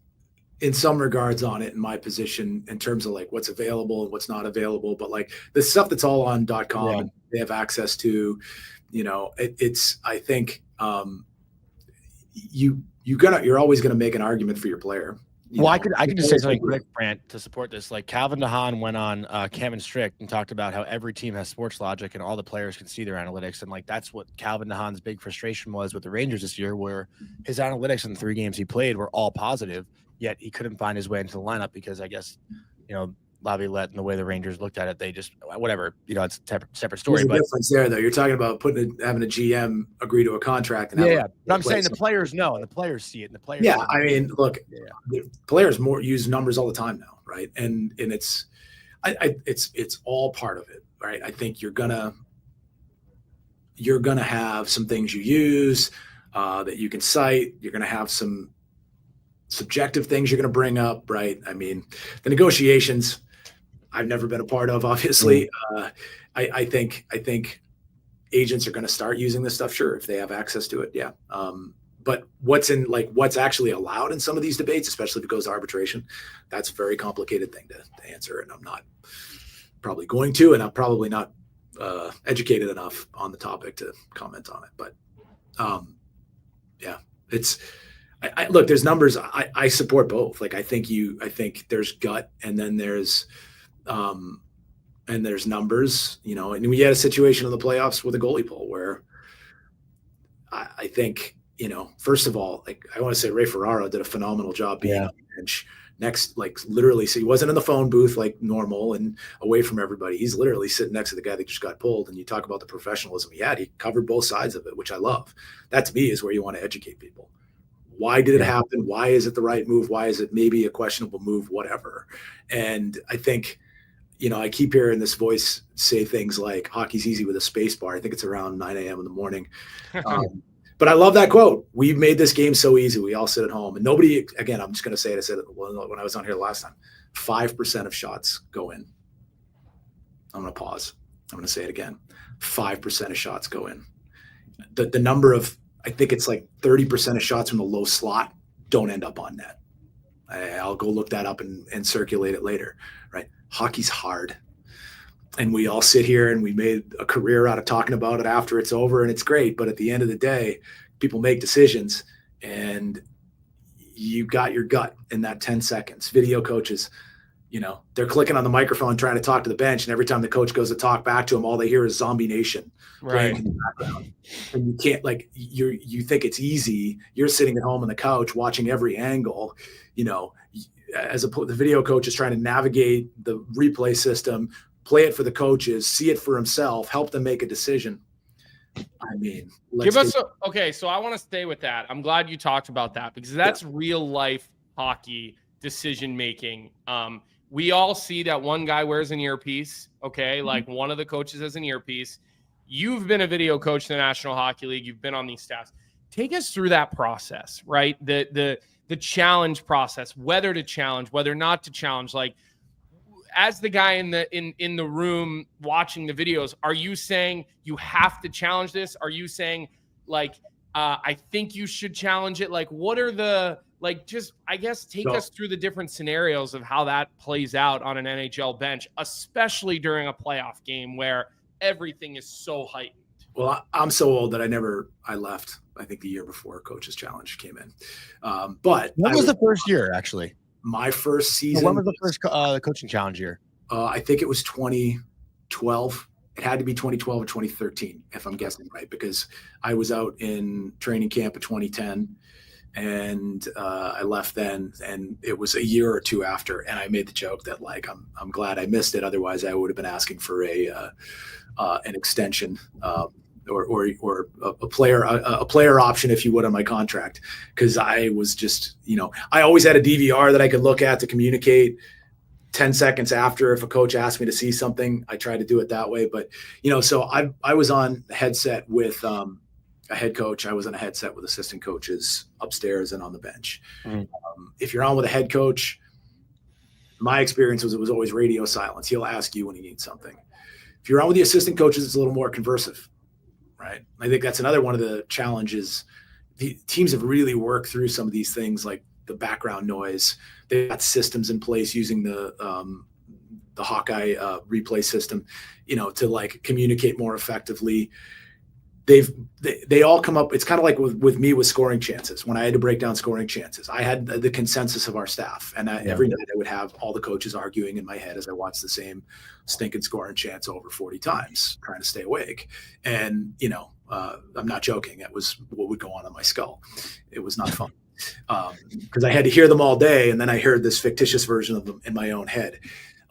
in some regards on it in my position in terms of like what's available and what's not available, but like the stuff that's all on .com and they have access to, I think you're always going to make an argument for your player. I could just say something quick, Brant, to support this. Like, Calvin DeHaan went on Cam and Strict and talked about how every team has sports logic and all the players can see their analytics. And like, that's what Calvin DeHaan's big frustration was with the Rangers this year, where his analytics in the 3 games he played were all positive, yet he couldn't find his way into the lineup because I guess, Laviolette and the way the Rangers looked at it, they just, whatever, it's a separate story. There's a difference there, though. You're talking about having a GM agree to a contract. And but I'm saying the players know, and the players see it, and the players. Yeah, I mean, look, the players use numbers all the time now, right? And it's all part of it, right? I think you're gonna have some things you use that you can cite. You're gonna have some subjective things you're gonna bring up, right? I mean, the negotiations I've never been a part of, obviously. I think agents are going to start using this stuff, sure, if they have access to it. Yeah. but what's actually allowed in some of these debates, especially if it goes to arbitration, that's a very complicated thing to answer. And I'm not probably going to, and I'm probably not educated enough on the topic to comment on it. But yeah, it's, I look, there's numbers. I support both. Like, I think there's gut, and then there's numbers, you know, and we had a situation in the playoffs with a goalie poll where I think, you know, first of all, like, I want to say Ray Ferraro did a phenomenal job being on the bench next, like, literally, so he wasn't in the phone booth like normal and away from everybody. He's literally sitting next to the guy that just got pulled. And you talk about the professionalism he had. He covered both sides of it, which I love. That to me is where you want to educate people. Why did it happen? Why is it the right move? Why is it maybe a questionable move? Whatever. And I think, you know, I keep hearing this voice say things like hockey's easy with a space bar. I think it's around 9 a.m. in the morning. But I love that quote. We've made this game so easy. We all sit at home, and nobody, again, I'm just going to say it. I said it when I was on here last time, 5% of shots go in. I'm going to pause. I'm going to say it again. 5% of shots go in. The number of, I think it's like 30% of shots from the low slot don't end up on net. I'll go look that up and circulate it later, right? Hockey's hard. And we all sit here and we made a career out of talking about it after it's over, and it's great. But at the end of the day, people make decisions, and you got your gut in that 10 seconds. Video coaches, you know, they're clicking on the microphone trying to talk to the bench, and every time the coach goes to talk back to them, all they hear is Zombie Nation playing in the background. And you can't, like, you think it's easy. You're sitting at home on the couch watching every angle, you know, the video coach is trying to navigate the replay system, play it for the coaches, see it for himself, help them make a decision. I mean, okay. So I want to stay with that. I'm glad you talked about that, because that's real life hockey decision making. We all see that one guy wears an earpiece. Okay. Like, one of the coaches has an earpiece. You've been a video coach in the National Hockey League. You've been on these staffs. Take us through that process, right? The challenge process, whether to challenge, whether not to challenge. Like, as the guy in the room watching the videos, are you saying you have to challenge this? Are you saying, like, I think you should challenge it? Like, what are the, like, just, I guess, take us through the different scenarios of how that plays out on an NHL bench, especially during a playoff game where everything is so heightened. Well, I'm so old that I left, I think, the year before Coach's Challenge came in. But when was the first year, actually? My first season. When was the first coaching challenge year? I think it was 2012. It had to be 2012 or 2013, if I'm guessing right, because I was out in training camp in 2010, and I left then, and it was a year or two after. And I made the joke that, like, I'm glad I missed it. Otherwise, I would have been asking for an extension. Or a player option, if you would, on my contract, because I was just, you know, I always had a DVR that I could look at to communicate 10 seconds after if a coach asked me to see something. I tried to do it that way, but, you know, so I was on headset with a head coach. I was on a headset with assistant coaches upstairs and on the bench. If you're on with a head coach, my experience was it was always radio silence. He'll ask you when he needs something. If you're on with the assistant coaches, it's a little more conversive. Right. I think that's another one of the challenges. The teams have really worked through some of these things, like the background noise. They've got systems in place using the Hawkeye replay system, you know, to, like, communicate more effectively. They all come up. It's kind of like with me with scoring chances. When I had to break down scoring chances, I had the consensus of our staff, and every night I would have all the coaches arguing in my head as I watched the same stinking scoring chance over 40 times, trying to stay awake. And, you know, I'm not joking. That was what would go on in my skull. It was not fun, because I had to hear them all day, and then I heard this fictitious version of them in my own head.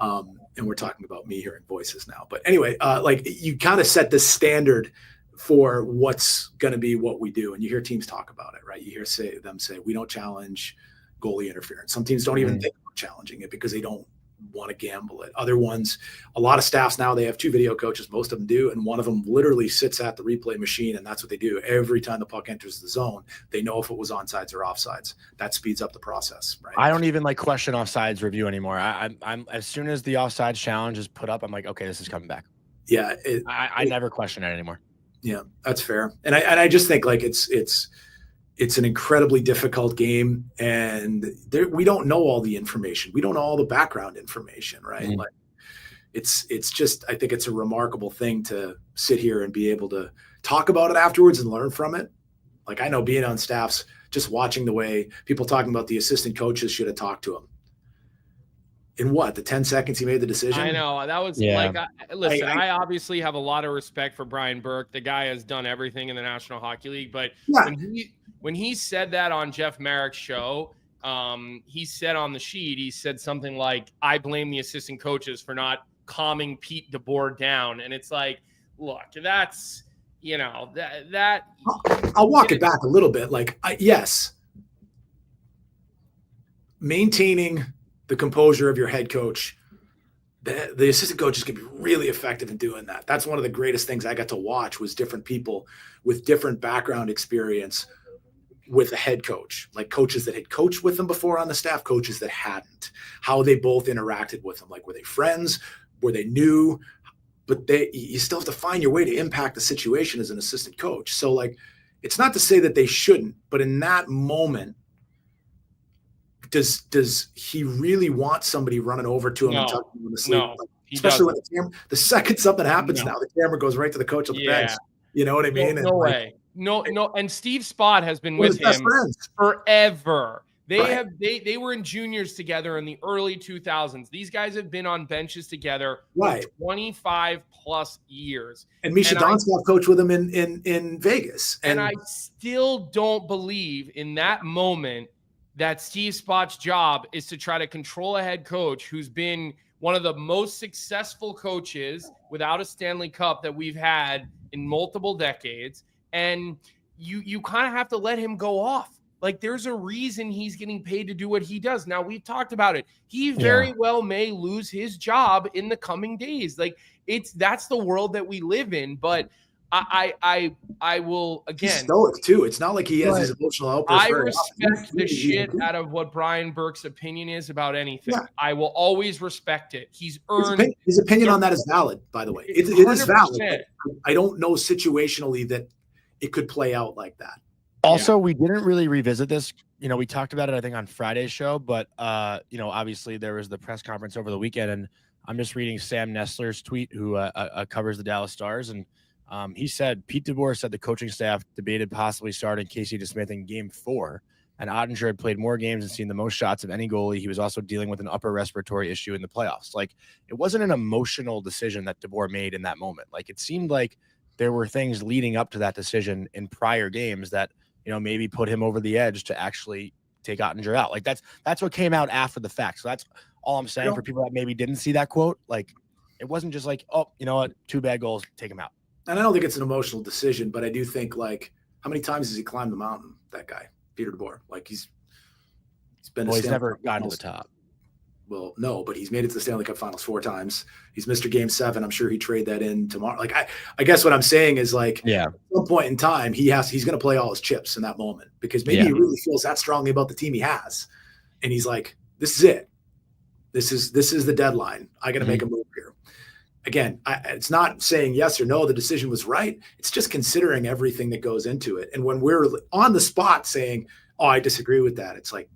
And we're talking about me hearing voices now. But anyway, like, you kind of set this standard for what's going to be what we do. And you hear teams talk about it, right? You hear them say, we don't challenge goalie interference. Some teams don't even think about challenging it because they don't want to gamble it. Other ones, a lot of staffs now, they have two video coaches. Most of them do. And one of them literally sits at the replay machine, and that's what they do. Every time the puck enters the zone, they know if it was onsides or offsides. That speeds up the process, right? I don't even, like, question offsides review anymore. I'm as soon as the offsides challenge is put up, I'm like, okay, this is coming back. Yeah. I never question it anymore. Yeah, that's fair. And I just think, like, it's it's an incredibly difficult game, and we don't know all the information. We don't know all the background information, right? Like it's just, I think it's a remarkable thing to sit here and be able to talk about it afterwards and learn from it. Like, I know being on staffs, just watching the way people talking about the assistant coaches should have talked to him. In the 10 seconds he made the decision? I know. That was like, listen, I obviously have a lot of respect for Brian Burke. The guy has done everything in the National Hockey League. But when he said that on Jeff Merrick's show, he said on the sheet, he said something like, I blame the assistant coaches for not calming Pete DeBoer down. And it's like, look, that's, that I'll walk it back a little bit. Like, yes, maintaining the composure of your head coach, the assistant coaches can be really effective in doing that. That's one of the greatest things I got to watch, was different people with different background experience with a head coach, like coaches that had coached with them before on the staff, coaches that hadn't, how they both interacted with them. Like, were they friends? Were they new? But you still have to find your way to impact the situation as an assistant coach. So, like, it's not to say that they shouldn't, but in that moment, does he really want somebody running over to him and tucking him to sleep? No, like, especially when the second something happens now, the camera goes right to the coach on the bench. You know what I mean? No way. No. And Steve Spott has been with him forever. They were in juniors together in the early 2000s. These guys have been on benches together for 25 plus years. And Misha Donskov coached with him in Vegas. And I still don't believe in that moment that Steve Spott's job is to try to control a head coach who's been one of the most successful coaches without a Stanley Cup that we've had in multiple decades. And you kind of have to let him go off. Like, there's a reason he's getting paid to do what he does. Now, we've talked about it. He very well may lose his job in the coming days. Like, that's the world that we live in. But I will, again, he's stoic too. It's not like he has his emotional outbursts. I respect the shit out of what Brian Burke's opinion is about anything. I will always respect it. He's earned his opinion on that is valid, by the way. It is valid. I don't know situationally that it could play out like that. Also, we didn't really revisit this. We talked about it, I think, on Friday's show, but obviously there was the press conference over the weekend, and I'm just reading Sam Nestler's tweet, who covers the Dallas Stars, and he said Pete DeBoer said the coaching staff debated possibly starting Casey DeSmith in Game 4, and Ottinger had played more games and seen the most shots of any goalie. He was also dealing with an upper respiratory issue in the playoffs. Like, it wasn't an emotional decision that DeBoer made in that moment. Like, it seemed like there were things leading up to that decision in prior games that maybe put him over the edge to actually take Ottinger out. Like, that's what came out after the fact. So that's all I'm saying for people that maybe didn't see that quote. Like, it wasn't just like, oh, you know what, 2 bad goals, take him out. And I don't think it's an emotional decision, but I do think, like, how many times has he climbed the mountain, that guy, Peter DeBoer? Like, he's been he's never gotten to the top. Well, no, but he's made it to the Stanley Cup Finals 4 times. He's Mr. Game 7. I'm sure he'd trade that in tomorrow. Like, I guess what I'm saying is, like, at some point in time, he's going to play all his chips in that moment, because maybe he really feels that strongly about the team he has. And he's like, this is it. This is the deadline. I got to make a move here. Again, it's not saying yes or no, the decision was right. It's just considering everything that goes into it. And when we're on the spot saying, oh, I disagree with that, it's like,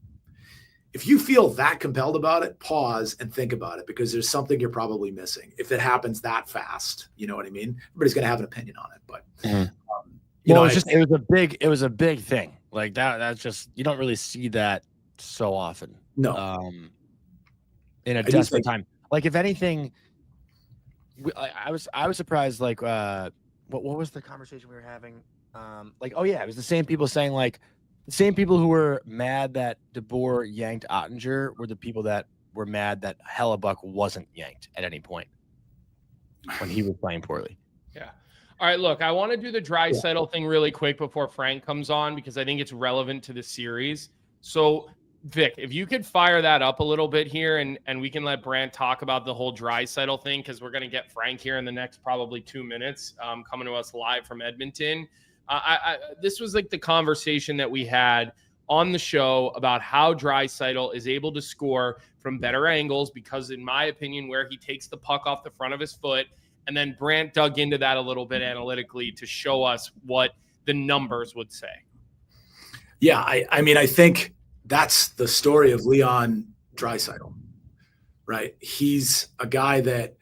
if you feel that compelled about it, pause and think about it, because there's something you're probably missing. If it happens that fast, you know what I mean? Everybody's going to have an opinion on it, but it was a big thing like that. That's just, you don't really see that so often. No. In a desperate time. Like, if anything, I was surprised. Like, what was the conversation we were having? It was the same people saying, like, the same people who were mad that DeBoer yanked Ottinger were the people that were mad that Hellebuck wasn't yanked at any point when he was playing poorly. Yeah. All right, look, I want to do the Draisaitl thing really quick before Frank comes on, because I think it's relevant to the series. So, Vic, if you could fire that up a little bit here, and we can let Brant talk about the whole Draisaitl thing, because we're going to get Frank here in the next probably 2 minutes, coming to us live from Edmonton. This was like the conversation that we had on the show about how Draisaitl is able to score from better angles, because in my opinion, where he takes the puck off the front of his foot, and then Brant dug into that a little bit analytically to show us what the numbers would say. Yeah, I mean, I think that's the story of Leon Draisaitl, right? He's a guy that,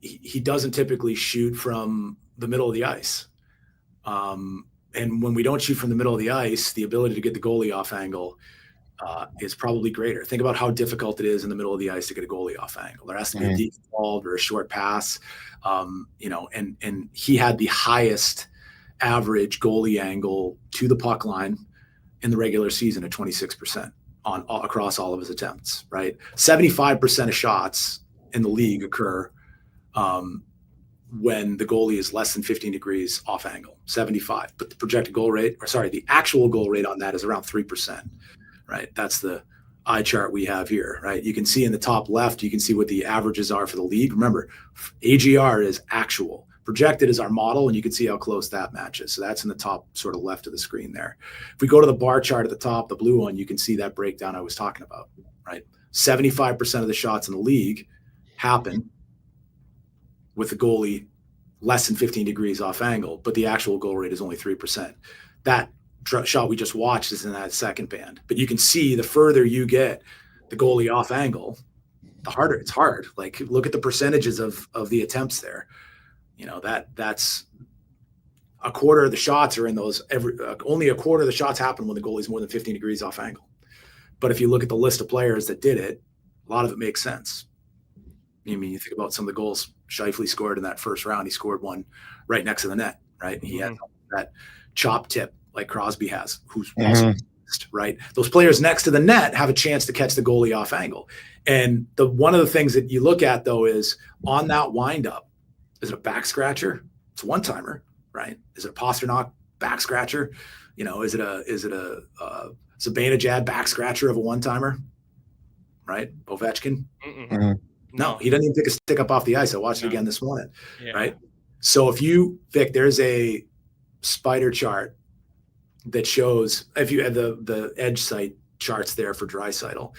he doesn't typically shoot from the middle of the ice. And when we don't shoot from the middle of the ice, the ability to get the goalie off angle is probably greater. Think about how difficult it is in the middle of the ice to get a goalie off angle. There has to be a deep involved or a short pass, and he had the highest average goalie angle to the puck line in the regular season at 26% across all of his attempts, right? 75% of shots in the league occur when the goalie is less than 15 degrees off angle, 75. But the projected goal rate, the actual goal rate on that is around 3%, right? That's the eye chart we have here, right? You can see in the top left, you can see what the averages are for the league. Remember, AGR is actual. Projected is our model, and you can see how close that matches. So that's in the top sort of left of the screen there. If we go to the bar chart at the top, the blue one, you can see that breakdown I was talking about, right? 75% of the shots in the league happen with the goalie less than 15 degrees off angle, but the actual goal rate is only 3%. That shot we just watched is in that second band. But you can see the further you get the goalie off angle, the harder it's hard. Like, look at the percentages of the attempts there. That's a quarter of the shots are in those. Only a quarter of the shots happen when the goalie's more than 15 degrees off angle. But if you look at the list of players that did it, a lot of it makes sense. I mean, you think about some of the goals Scheifele scored in that first round. He scored one right next to the net, right? He had that chop tip like Crosby has, who's also right? Those players next to the net have a chance to catch the goalie off angle. And one of the things that you look at, though, is on that windup, is it a back scratcher? It's a one-timer, right? Is it a Pasternak back scratcher? Is it a Zibanejad back scratcher of a one-timer, right? Ovechkin? No, he doesn't even pick a stick up off the ice. I watched it again this morning, right? So Vic, there's a spider chart that shows, if you have the edge site charts there for Draisaitl,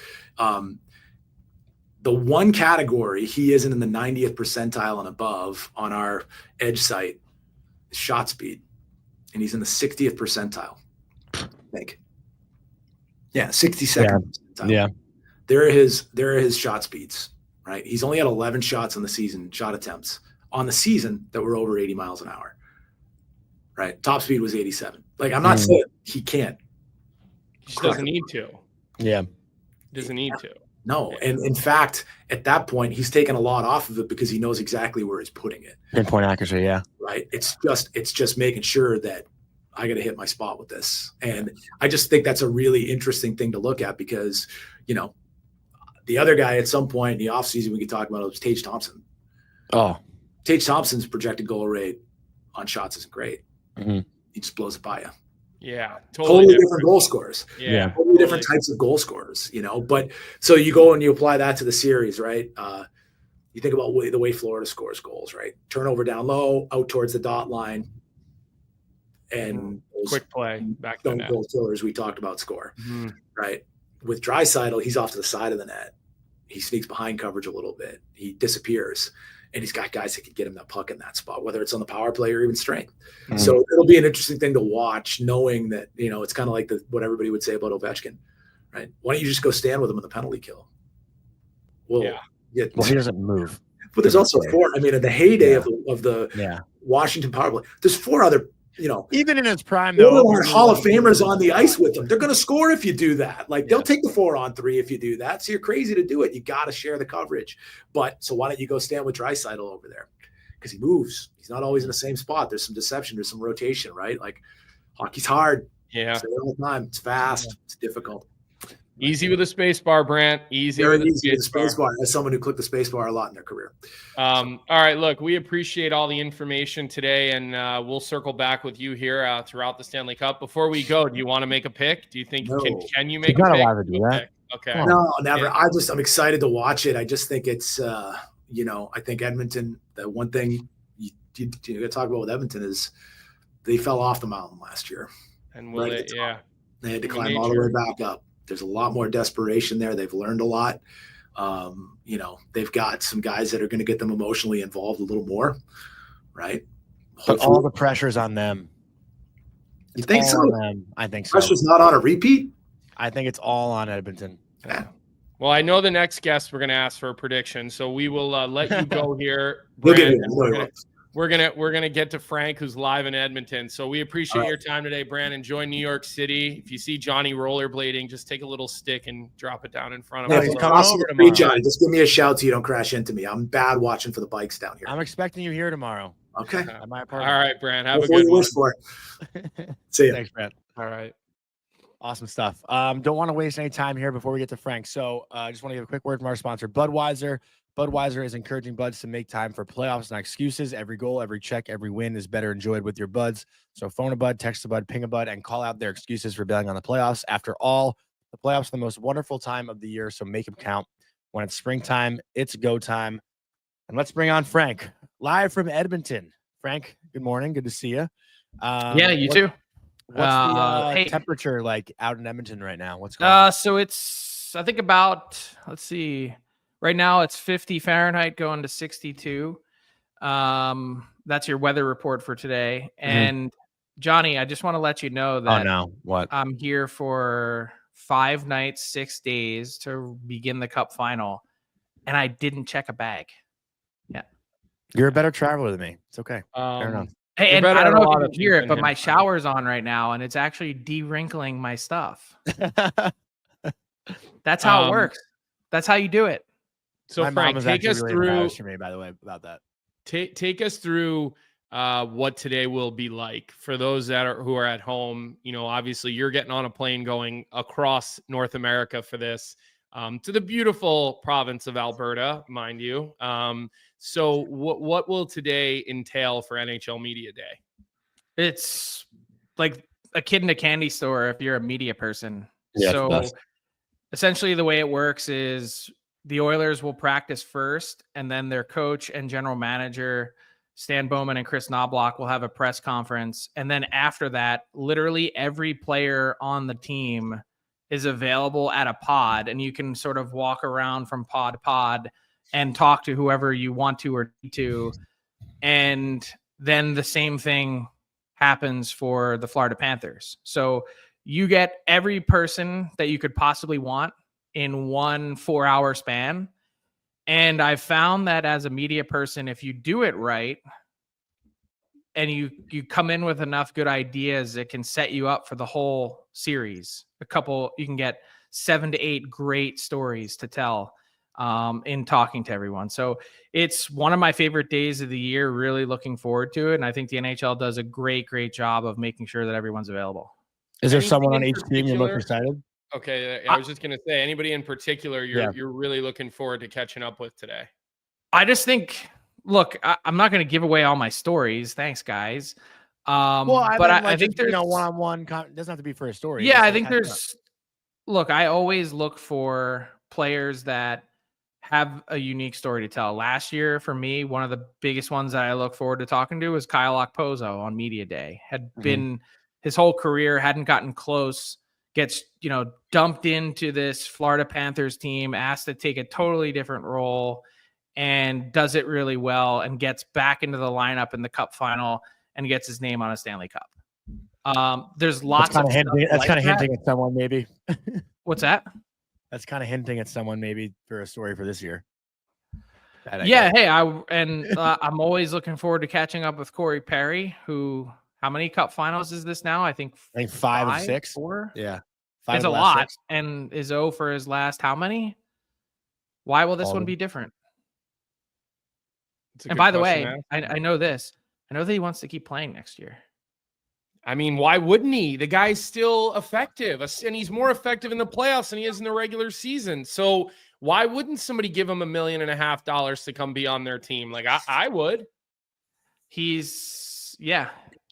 the one category he isn't in the 90th percentile and above on our edge site is shot speed, and he's in the 60th percentile, I think. Yeah, 62nd percentile. Yeah, there are his shot speeds. Right, he's only had 11 shots on the season, shot attempts on the season that were over 80 miles an hour. Right, top speed was 87. Like, I'm not saying he can't. He just doesn't need to. Yeah, doesn't need to. No, and in fact, at that point, he's taken a lot off of it because he knows exactly where he's putting it. Pinpoint accuracy, yeah. Right, it's just making sure that I got to hit my spot with this, and I just think that's a really interesting thing to look at because, the other guy at some point in the offseason we could talk about was Tage Thompson. Oh. Tage Thompson's projected goal rate on shots isn't great. He just blows it by you. Yeah. Totally different goal scorers. Yeah. Totally different types of goal scorers, But so you go and you apply that to the series, right? You think about the way Florida scores goals, right? Turnover down low, out towards the dot line. And quick play back to the net. Goal killers we talked about score, right? With Draisaitl, he's off to the side of the net. He sneaks behind coverage a little bit. He disappears, and he's got guys that can get him that puck in that spot, whether it's on the power play or even strength. So it'll be an interesting thing to watch, knowing that, it's kind of like what everybody would say about Ovechkin, right? Why don't you just go stand with him in the penalty kill? Well, he doesn't move. But there's also four. I mean, in the heyday of the Washington power play, there's four other. Even in his prime, though, Hall of Famers on the ice with them. They're going to score if you do that. Like, they'll take the 4-on-3 if you do that. So you're crazy to do it. You got to share the coverage. But so why don't you go stand with Draisaitl over there? Because he moves. He's not always in the same spot. There's some deception. There's some rotation, right? Like, hockey's hard. Yeah. All the time. It's fast. It's difficult. Easy with a space bar, Brant. Easy with a space bar. As someone who clicked the space bar a lot in their career. All right, look, we appreciate all the information today, and we'll circle back with you here throughout the Stanley Cup. Before we go, do you want to make a pick? Do you think can you make a pick? Not allowed to do that. Okay. No, never. Yeah. I'm excited to watch it. I just think it's I think Edmonton. The one thing you got to talk about with Edmonton is they fell off the mountain last year. And they had to climb all the way back up. There's a lot more desperation there. They've learned a lot. They've got some guys that are going to get them emotionally involved a little more, right? But all the pressure's on them. You think so? I think so. Pressure's not on a repeat? I think it's all on Edmonton. Yeah. Well, I know the next guest we're going to ask for a prediction, so we will let you go here. We're gonna get to Frank, who's live in Edmonton. So we appreciate your time today, Brant. Enjoy New York City. If you see Johnny rollerblading, just take a little stick and drop it down in front of him. Johnny, just give me a shout so you don't crash into me. I'm bad watching for the bikes down here. I'm expecting you here tomorrow. Okay. At my apartment. All right, Brant. Have a good one. See you. Thanks, Brant. All right. Awesome stuff. Don't want to waste any time here before we get to Frank. So I just want to give a quick word from our sponsor, Budweiser. Budweiser is encouraging buds to make time for playoffs, not excuses. Every goal, every check, every win is better enjoyed with your buds. So phone a bud, text a bud, ping a bud, and call out their excuses for bailing on the playoffs. After all, the playoffs are the most wonderful time of the year, so make them count. When it's springtime, it's go time. And let's bring on Frank, live from Edmonton. Frank, good morning. Good to see you. Yeah, you too. What's the temperature like out in Edmonton right now? What's going on? So it's, I think about, let's see, right now it's 50 Fahrenheit going to 62. That's your weather report for today. And Johnny, I just want to let you know that I'm here for 5 nights, 6 days to begin the Cup final. And I didn't check a bag. Yeah. You're a better traveler than me. It's okay. Fair enough. Hey, and I don't know if you can hear it, but my shower's on right now, and it's actually de-wrinkling my stuff. That's how it works. That's how you do it. So my Frank, mom was take us really through. For me, by the way, about that. Take us through what today will be like for those who are at home. You know, obviously, you're getting on a plane going across North America for this to the beautiful province of Alberta, mind you. So what will today entail for NHL Media Day? It's like a kid in a candy store if you're a media person. Yeah, so essentially the way it works is the Oilers will practice first, and then their coach and general manager, Stan Bowman and Chris Knobloch, will have a press conference. And then after that, literally every player on the team is available at a pod, and you can sort of walk around from pod to pod and talk to whoever you want to or need to. And then the same thing happens for the Florida Panthers. So you get every person that you could possibly want in 1 4-hour span. And I've found that as a media person, if you do it right and you come in with enough good ideas, it can set you up for the whole series. You can get 7 to 8 great stories to tell in talking to everyone. So it's one of my favorite days of the year, really looking forward to it. And I think the NHL does a great job of making sure that everyone's available. Is there someone on each team you're most excited? Okay. I was just going to say, anybody in particular you're really looking forward to catching up with today? I just think, look, I'm not going to give away all my stories. Thanks, guys. I think there's one-on-one. Doesn't have to be for a story. Yeah, I think there's. Look, I always look for players that have a unique story to tell. Last year, for me, one of the biggest ones that I look forward to talking to was Kyle Okposo on Media Day. Had been his whole career, hadn't gotten close, gets dumped into this Florida Panthers team, asked to take a totally different role, and does it really well, and gets back into the lineup in the Cup final and gets his name on a Stanley Cup. There's lots of hinting. That's kind of hinting at someone, maybe. What's that? That's kind of hinting at someone, maybe, for a story for this year. Yeah. Hey, I'm always looking forward to catching up with Corey Perry, who, how many Cup finals is this now? I think 5 of 6. 4. Yeah. It's a lot. 6. And is 0 for his last how many? Why will this one be different? And by the way, I know this. I know that he wants to keep playing next year. I mean, why wouldn't he? The guy's still effective, and he's more effective in the playoffs than he is in the regular season. So why wouldn't somebody give him $1.5 million to come be on their team? Like I would. He's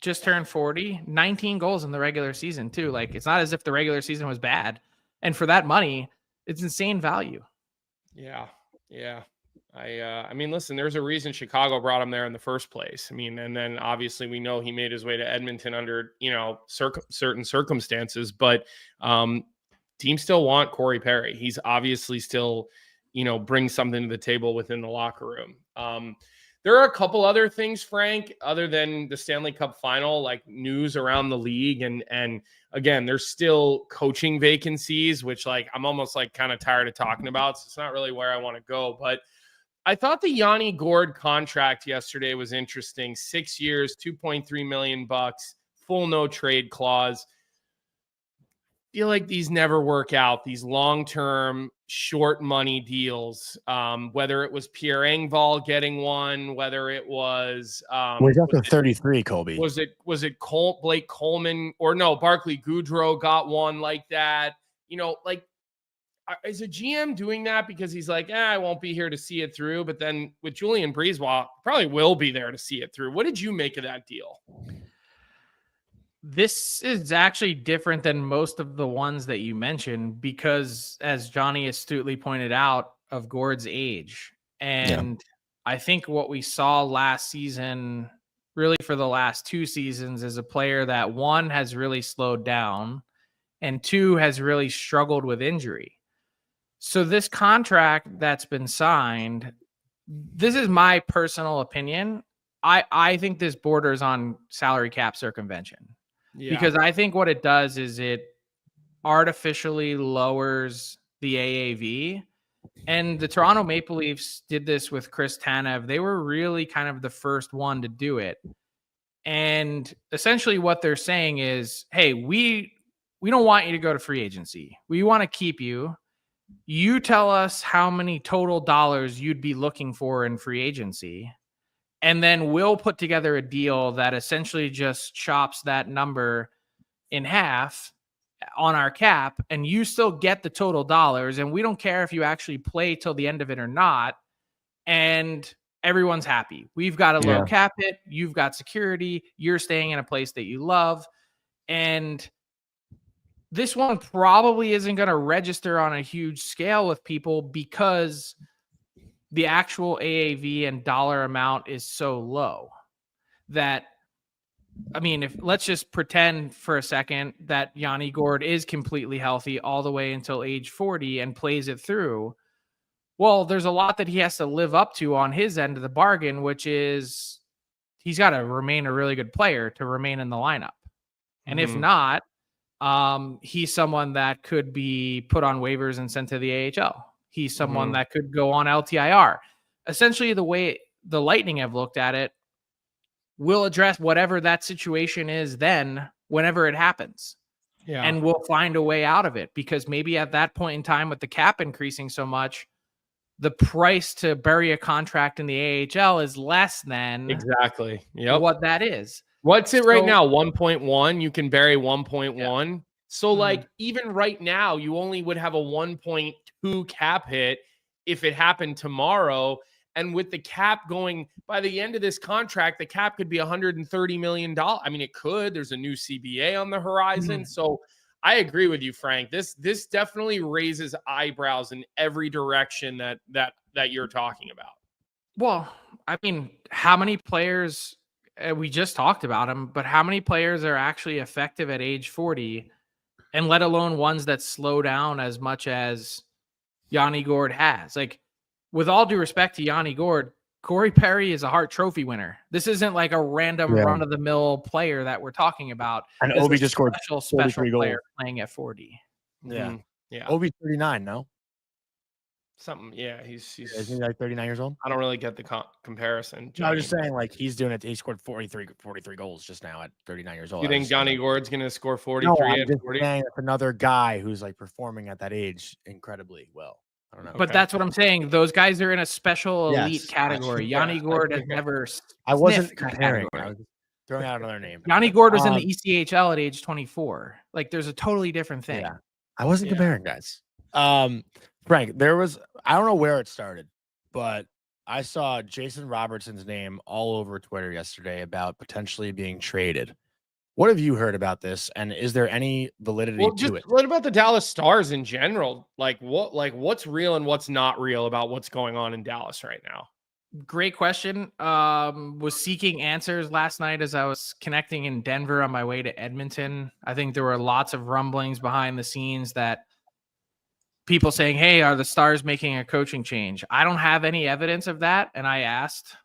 just turned 40, 19 goals in the regular season too. Like, it's not as if the regular season was bad. And for that money, it's insane value. Yeah. I mean, listen, there's a reason Chicago brought him there in the first place. I mean, and then obviously we know he made his way to Edmonton under, certain circumstances, but teams still want Corey Perry. He's obviously still, brings something to the table within the locker room. There are a couple other things, Frank, other than the Stanley Cup final, like news around the league. And again, there's still coaching vacancies, which like I'm almost like kind of tired of talking about. So it's not really where I want to go. But I thought the Yanni Gourde contract yesterday was interesting. 6 years, $2.3 million, full no trade clause. Feel like these never work out, these long-term short money deals, whether it was Pierre Engvall getting one, whether it was he's up to 33, Colby. Was it Blake Coleman, or no, Barclay Goodrow got one like that? You know, like, is a GM doing that because he's like, I won't be here to see it through, but then with Julien Brisebois, probably will be there to see it through. What did you make of that deal? This is actually different than most of the ones that you mentioned because, as Johnny astutely pointed out, of Gourde's age. And I think what we saw last season, really for the last 2 seasons, is a player that, one, has really slowed down, and 2, has really struggled with injury. So this contract that's been signed, this is my personal opinion. I think this borders on salary cap circumvention. Yeah. Because I think what it does is it artificially lowers the AAV. And the Toronto Maple Leafs did this with Chris Tanev. They were really kind of the first one to do it. And essentially what they're saying is, hey, we don't want you to go to free agency. We want to keep you. You tell us how many total dollars you'd be looking for in free agency. And then we'll put together a deal that essentially just chops that number in half on our cap, and you still get the total dollars. And we don't care if you actually play till the end of it or not. And everyone's happy. We've got a low cap hit. You've got security. You're staying in a place that you love. And this one probably isn't going to register on a huge scale with people because the actual AAV and dollar amount is so low that, I mean, let's just pretend for a second that Yanni Gourde is completely healthy all the way until age 40 and plays it through. Well, there's a lot that he has to live up to on his end of the bargain, which is he's got to remain a really good player to remain in the lineup. And if not, he's someone that could be put on waivers and sent to the AHL. He's someone that could go on LTIR. Essentially, the way the Lightning have looked at it, we'll address whatever that situation is then whenever it happens. Yeah. And we'll find a way out of it because maybe at that point in time with the cap increasing so much, the price to bury a contract in the AHL is less than what that is. What's it right now? 1.1. You can bury 1.1. Yeah. So like even right now, you only would have a 1.2 cap hit if it happened tomorrow. And with the cap going by the end of this contract, the cap could be $130 million. I mean, it could. There's a new CBA on the horizon. So I agree with you, Frank. This definitely raises eyebrows in every direction that you're talking about. Well, I mean, how many players, we just talked about them, but how many players are actually effective at age 40, and let alone ones that slow down as much as Yanni Gourde has? Like, with all due respect to Yanni Gourde, Corey Perry is a Hart Trophy winner. This isn't like a random run-of-the-mill player that we're talking about. And Obi just scored special player playing at 40. Yeah. Yeah. Obi's 39, no? Something, he's isn't he like 39 years old? I don't really get the comparison. No, I was just saying, like, he's doing it. He scored 43 goals just now at 39 years old. You think Johnny Gourde's going to score 43 at 40? Saying that's another guy who's like performing at that age incredibly well. I don't know. But that's what I'm saying. Those guys are in a special elite category. Yanni Gourde has never. I wasn't comparing. I was throwing out another name. Yanni Gourde was in the ECHL at age 24. Like, there's a totally different thing. Yeah. I wasn't comparing, guys. Frank, I don't know where it started, but I saw Jason Robertson's name all over Twitter yesterday about potentially being traded. What have you heard about this? And is there any validity to it? What about the Dallas Stars in general? What's real and what's not real about what's going on in Dallas right now? Great question. Was seeking answers last night as I was connecting in Denver on my way to Edmonton. I think there were lots of rumblings behind the scenes that people saying, hey, are the Stars making a coaching change? I don't have any evidence of that. And I asked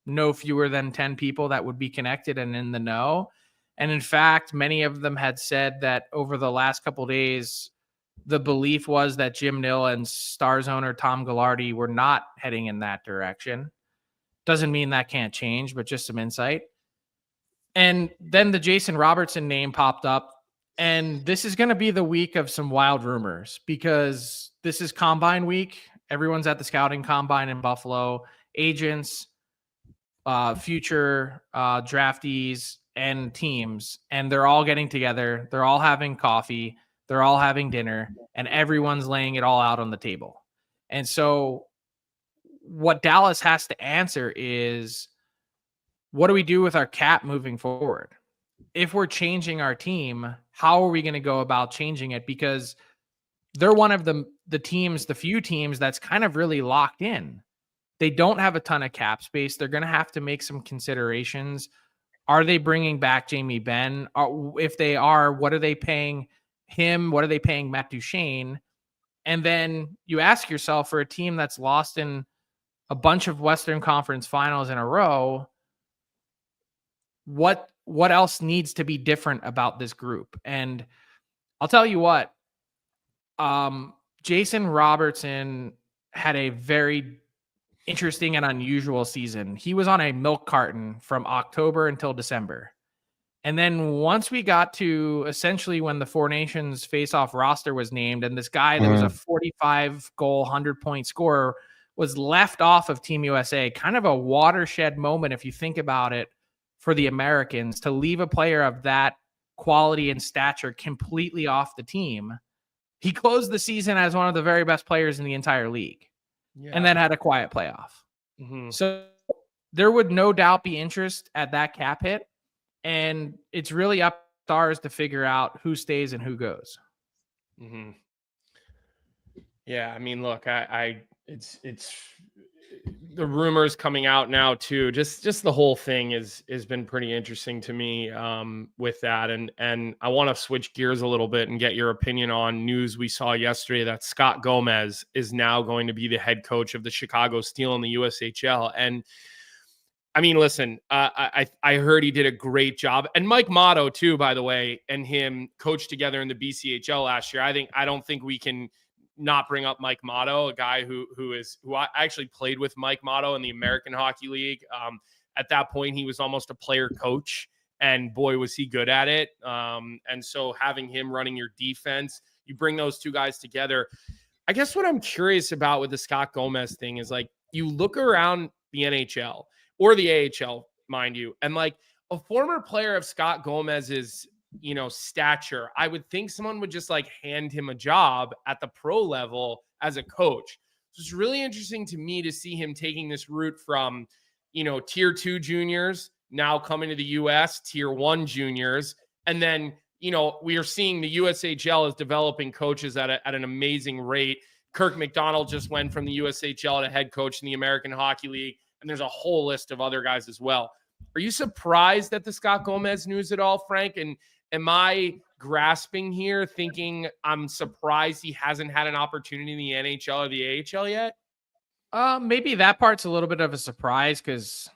no fewer than 10 people that would be connected and in the know. And in fact, many of them had said that over the last couple of days, the belief was that Jim Nill and Stars owner Tom Ghilardi were not heading in that direction. Doesn't mean that can't change, but just some insight. And then the Jason Robertson name popped up. And this is going to be the week of some wild rumors because this is combine week. Everyone's at the scouting combine in Buffalo. Agents, future draftees, and teams. And they're all getting together. They're all having coffee. They're all having dinner. And everyone's laying it all out on the table. And so what Dallas has to answer is, what do we do with our cap moving forward? If we're changing our team, how are we going to go about changing it? Because they're one of the teams, the few teams that's kind of really locked in. They don't have a ton of cap space. They're going to have to make some considerations. Are they bringing back Jamie Benn? If they are, what are they paying him? What are they paying Matt Duchene? And then you ask yourself, for a team that's lost in a bunch of Western Conference finals in a row, what else needs to be different about this group? And I'll tell you what, Jason Robertson had a very interesting and unusual season. He was on a milk carton from October until December. And then once we got to essentially when the Four Nations face-off roster was named, and this guy that was a 45-goal, 100-point scorer was left off of Team USA, kind of a watershed moment if you think about it, for the Americans to leave a player of that quality and stature completely off the team. He closed the season as one of the very best players in the entire league, and then had a quiet playoff. So there would no doubt be interest at that cap hit, and it's really up to Stars to figure out who stays and who goes. Yeah, I mean, look, it's the rumors coming out now too. Just the whole thing has been pretty interesting to me with that. And I want to switch gears a little bit and get your opinion on news we saw yesterday that Scott Gomez is now going to be the head coach of the Chicago Steel in the USHL. And I mean, listen, I heard he did a great job, and Mike Motto too, by the way, and him coached together in the BCHL last year. I don't think we can not bring up Mike Motto, a guy who I actually played with Mike Motto in the American Hockey League. At that point, he was almost a player coach, and boy, was he good at it. And so having him running your defense, you bring those two guys together. I guess what I'm curious about with the Scott Gomez thing is, like, you look around the NHL or the AHL, mind you, and like a former player of Scott Gomez's, stature, I would think someone would just like hand him a job at the pro level as a coach. So it's really interesting to me to see him taking this route from, tier 2 juniors now coming to the US, tier 1 juniors. And then, we are seeing the USHL is developing coaches at an amazing rate. Kirk McDonald just went from the USHL to head coach in the American Hockey League. And there's a whole list of other guys as well. Are you surprised at the Scott Gomez news at all, Frank? And am I grasping here, thinking I'm surprised he hasn't had an opportunity in the NHL or the AHL yet? Maybe that part's a little bit of a surprise because,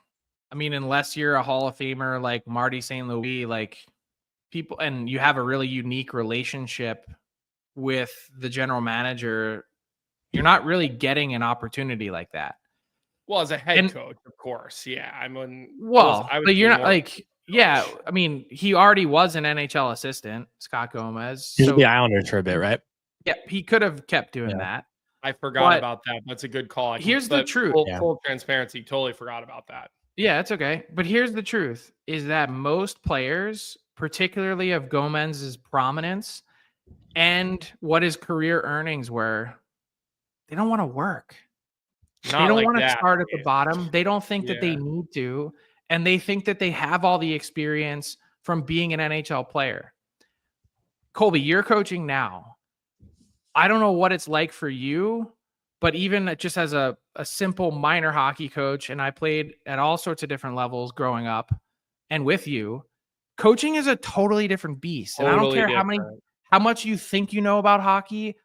I mean, unless you're a Hall of Famer like Marty St. Louis, like people, and you have a really unique relationship with the general manager, you're not really getting an opportunity like that. Well, as a head coach, of course. Yeah. But you're not like, yeah, I mean, he already was an NHL assistant, Scott Gomez. He's the Islanders for a bit, right? Yeah, he could have kept doing that. I forgot about that. That's a good call. Here's the truth. Full transparency, totally forgot about that. Yeah, it's okay. But here's the truth, is that most players, particularly of Gomez's prominence and what his career earnings were, they don't want to work. They don't want to start at the bottom. They don't think that they need to. And they think that they have all the experience from being an NHL player. Colby, you're coaching now. I don't know what it's like for you, but even just as a simple minor hockey coach, and I played at all sorts of different levels growing up and with you, coaching is a totally different beast. And I don't care how much you think you know about hockey,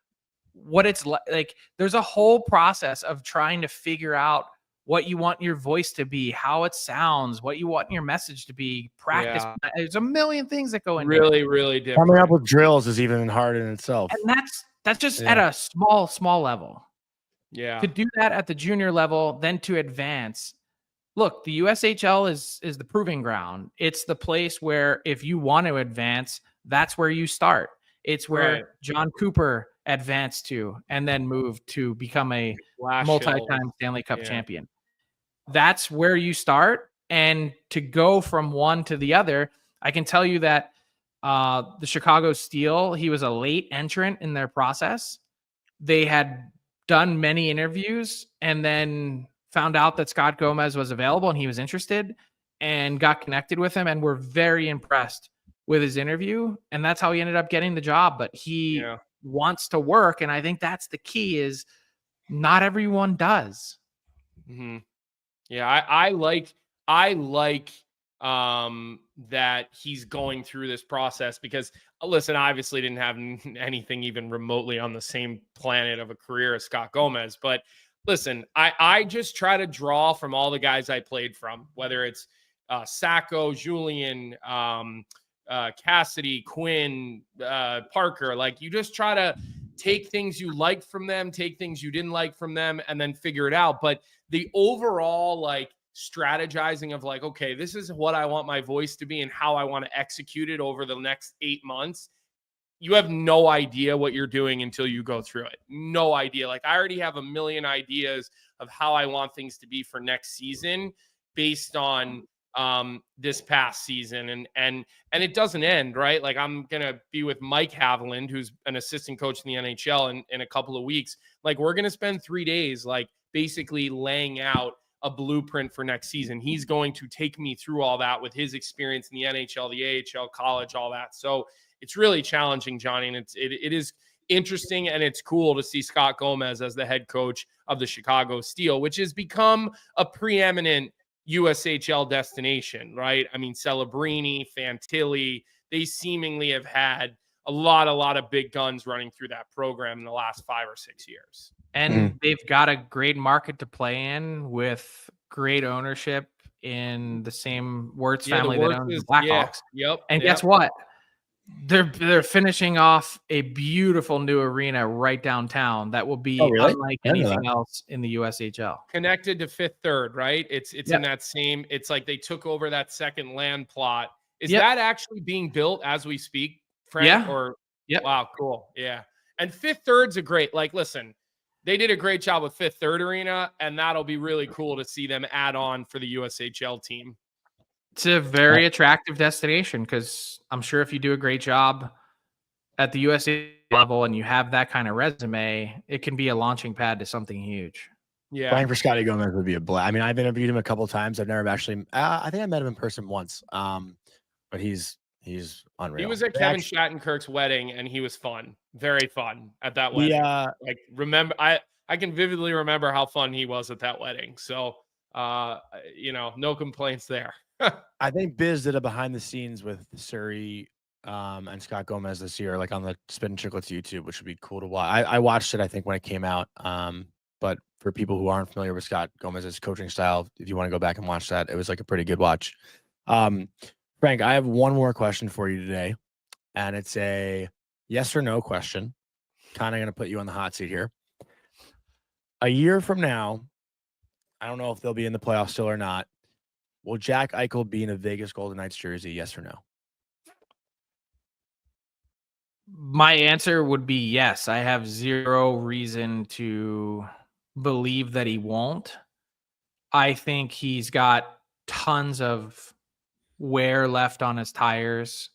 what it's like, there's a whole process of trying to figure out what you want your voice to be, how it sounds, what you want your message to be, practice. Yeah. There's a million things that go into Really, it. really different. Coming up with drills is even hard in itself. And that's just at a small level. Yeah. To do that at the junior level, then to advance. Look, the USHL is the proving ground. It's the place where if you want to advance, that's where you start. It's where John Cooper advanced to and then moved to become a multi-time Stanley Cup champion. That's where you start. And to go from one to the other, I can tell you that the Chicago Steel, he was a late entrant in their process. They had done many interviews and then found out that Scott Gomez was available and he was interested and got connected with him and were very impressed with his interview. And that's how he ended up getting the job. But he wants to work. And I think that's the key is not everyone does. Mm-hmm. Yeah. I like that he's going through this process because listen, I obviously didn't have anything even remotely on the same planet of a career as Scott Gomez, but listen, I just try to draw from all the guys I played from, whether it's Sacco, Julian, Cassidy, Quinn, Parker. Like you just try to take things you liked from them, take things you didn't like from them, and then figure it out. But the overall like strategizing of like, okay, this is what I want my voice to be and how I want to execute it over the next 8 months. You have no idea what you're doing until you go through it. No idea. Like I already have a million ideas of how I want things to be for next season based on this past season. And it doesn't end, right? Like I'm going to be with Mike Haviland, who's an assistant coach in the NHL in a couple of weeks. Like we're going to spend 3 days, like basically laying out a blueprint for next season. He's going to take me through all that with his experience in the NHL, the AHL, college, all that. So it's really challenging, Johnny, and it is interesting and it's cool to see Scott Gomez as the head coach of the Chicago Steel, which has become a preeminent USHL destination, right? I mean, Celebrini, Fantilli, they seemingly have had a lot of big guns running through that program in the last 5 or 6 years. And they've got a great market to play in with great ownership in the same Wirtz family that owns the Blackhawks. And guess what? They're finishing off a beautiful new arena right downtown that will be unlike anything else in the USHL. Connected to Fifth Third, right? It's in that same. It's like they took over that second land plot. Is that actually being built as we speak, Frank? Yeah. Or wow, cool. Yeah. And Fifth Third's a great. Like, listen, they did a great job with Fifth Third Arena, and that'll be really cool to see them add on for the USHL team. It's a very attractive destination because I'm sure if you do a great job at the USA level and you have that kind of resume, it can be a launching pad to something huge. Yeah. Playing for Scotty Gomez would be a blast. I mean, I've interviewed him a couple of times. I've never actually, I think I met him in person once. But he's unreal. He was at Kevin Shattenkirk's wedding and he was fun. Very fun at that wedding. Like remember, I can vividly remember how fun he was at that wedding. So, no complaints there. I think Biz did a behind the scenes with Surrey and Scott Gomez this year, like on the Spin Chicklets YouTube, which would be cool to watch. I watched it, I think, when it came out. But for people who aren't familiar with Scott Gomez's coaching style, if you want to go back and watch that, it was like a pretty good watch. Frank, I have one more question for you today, and it's a yes or no question. Kind of going to put you on the hot seat here. A year from now, I don't know if they'll be in the playoffs still or not. Will Jack Eichel be in a Vegas Golden Knights jersey? Yes or no? My answer would be yes. I have zero reason to believe that he won't. I think he's got tons of wear left on his tires.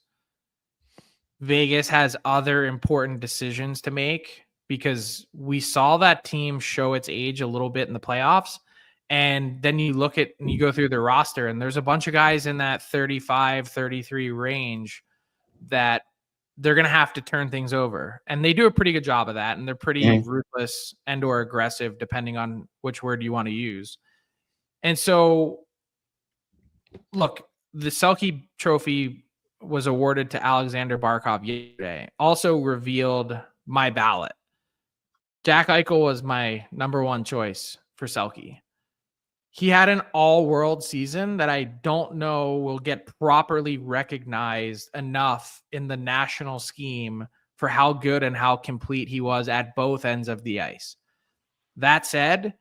Vegas has other important decisions to make because we saw that team show its age a little bit in the playoffs. And then you look at and you go through the roster and there's a bunch of guys in that 35, 33 range that they're going to have to turn things over. And they do a pretty good job of that. And they're pretty ruthless and or aggressive, depending on which word you want to use. And so, look, the Selke Trophy was awarded to Alexander Barkov yesterday. Also revealed my ballot. Jack Eichel was my number one choice for Selke. he had an all-world season that I don't know will get properly recognized enough in the national scheme for how good and how complete he was at both ends of the ice. That said,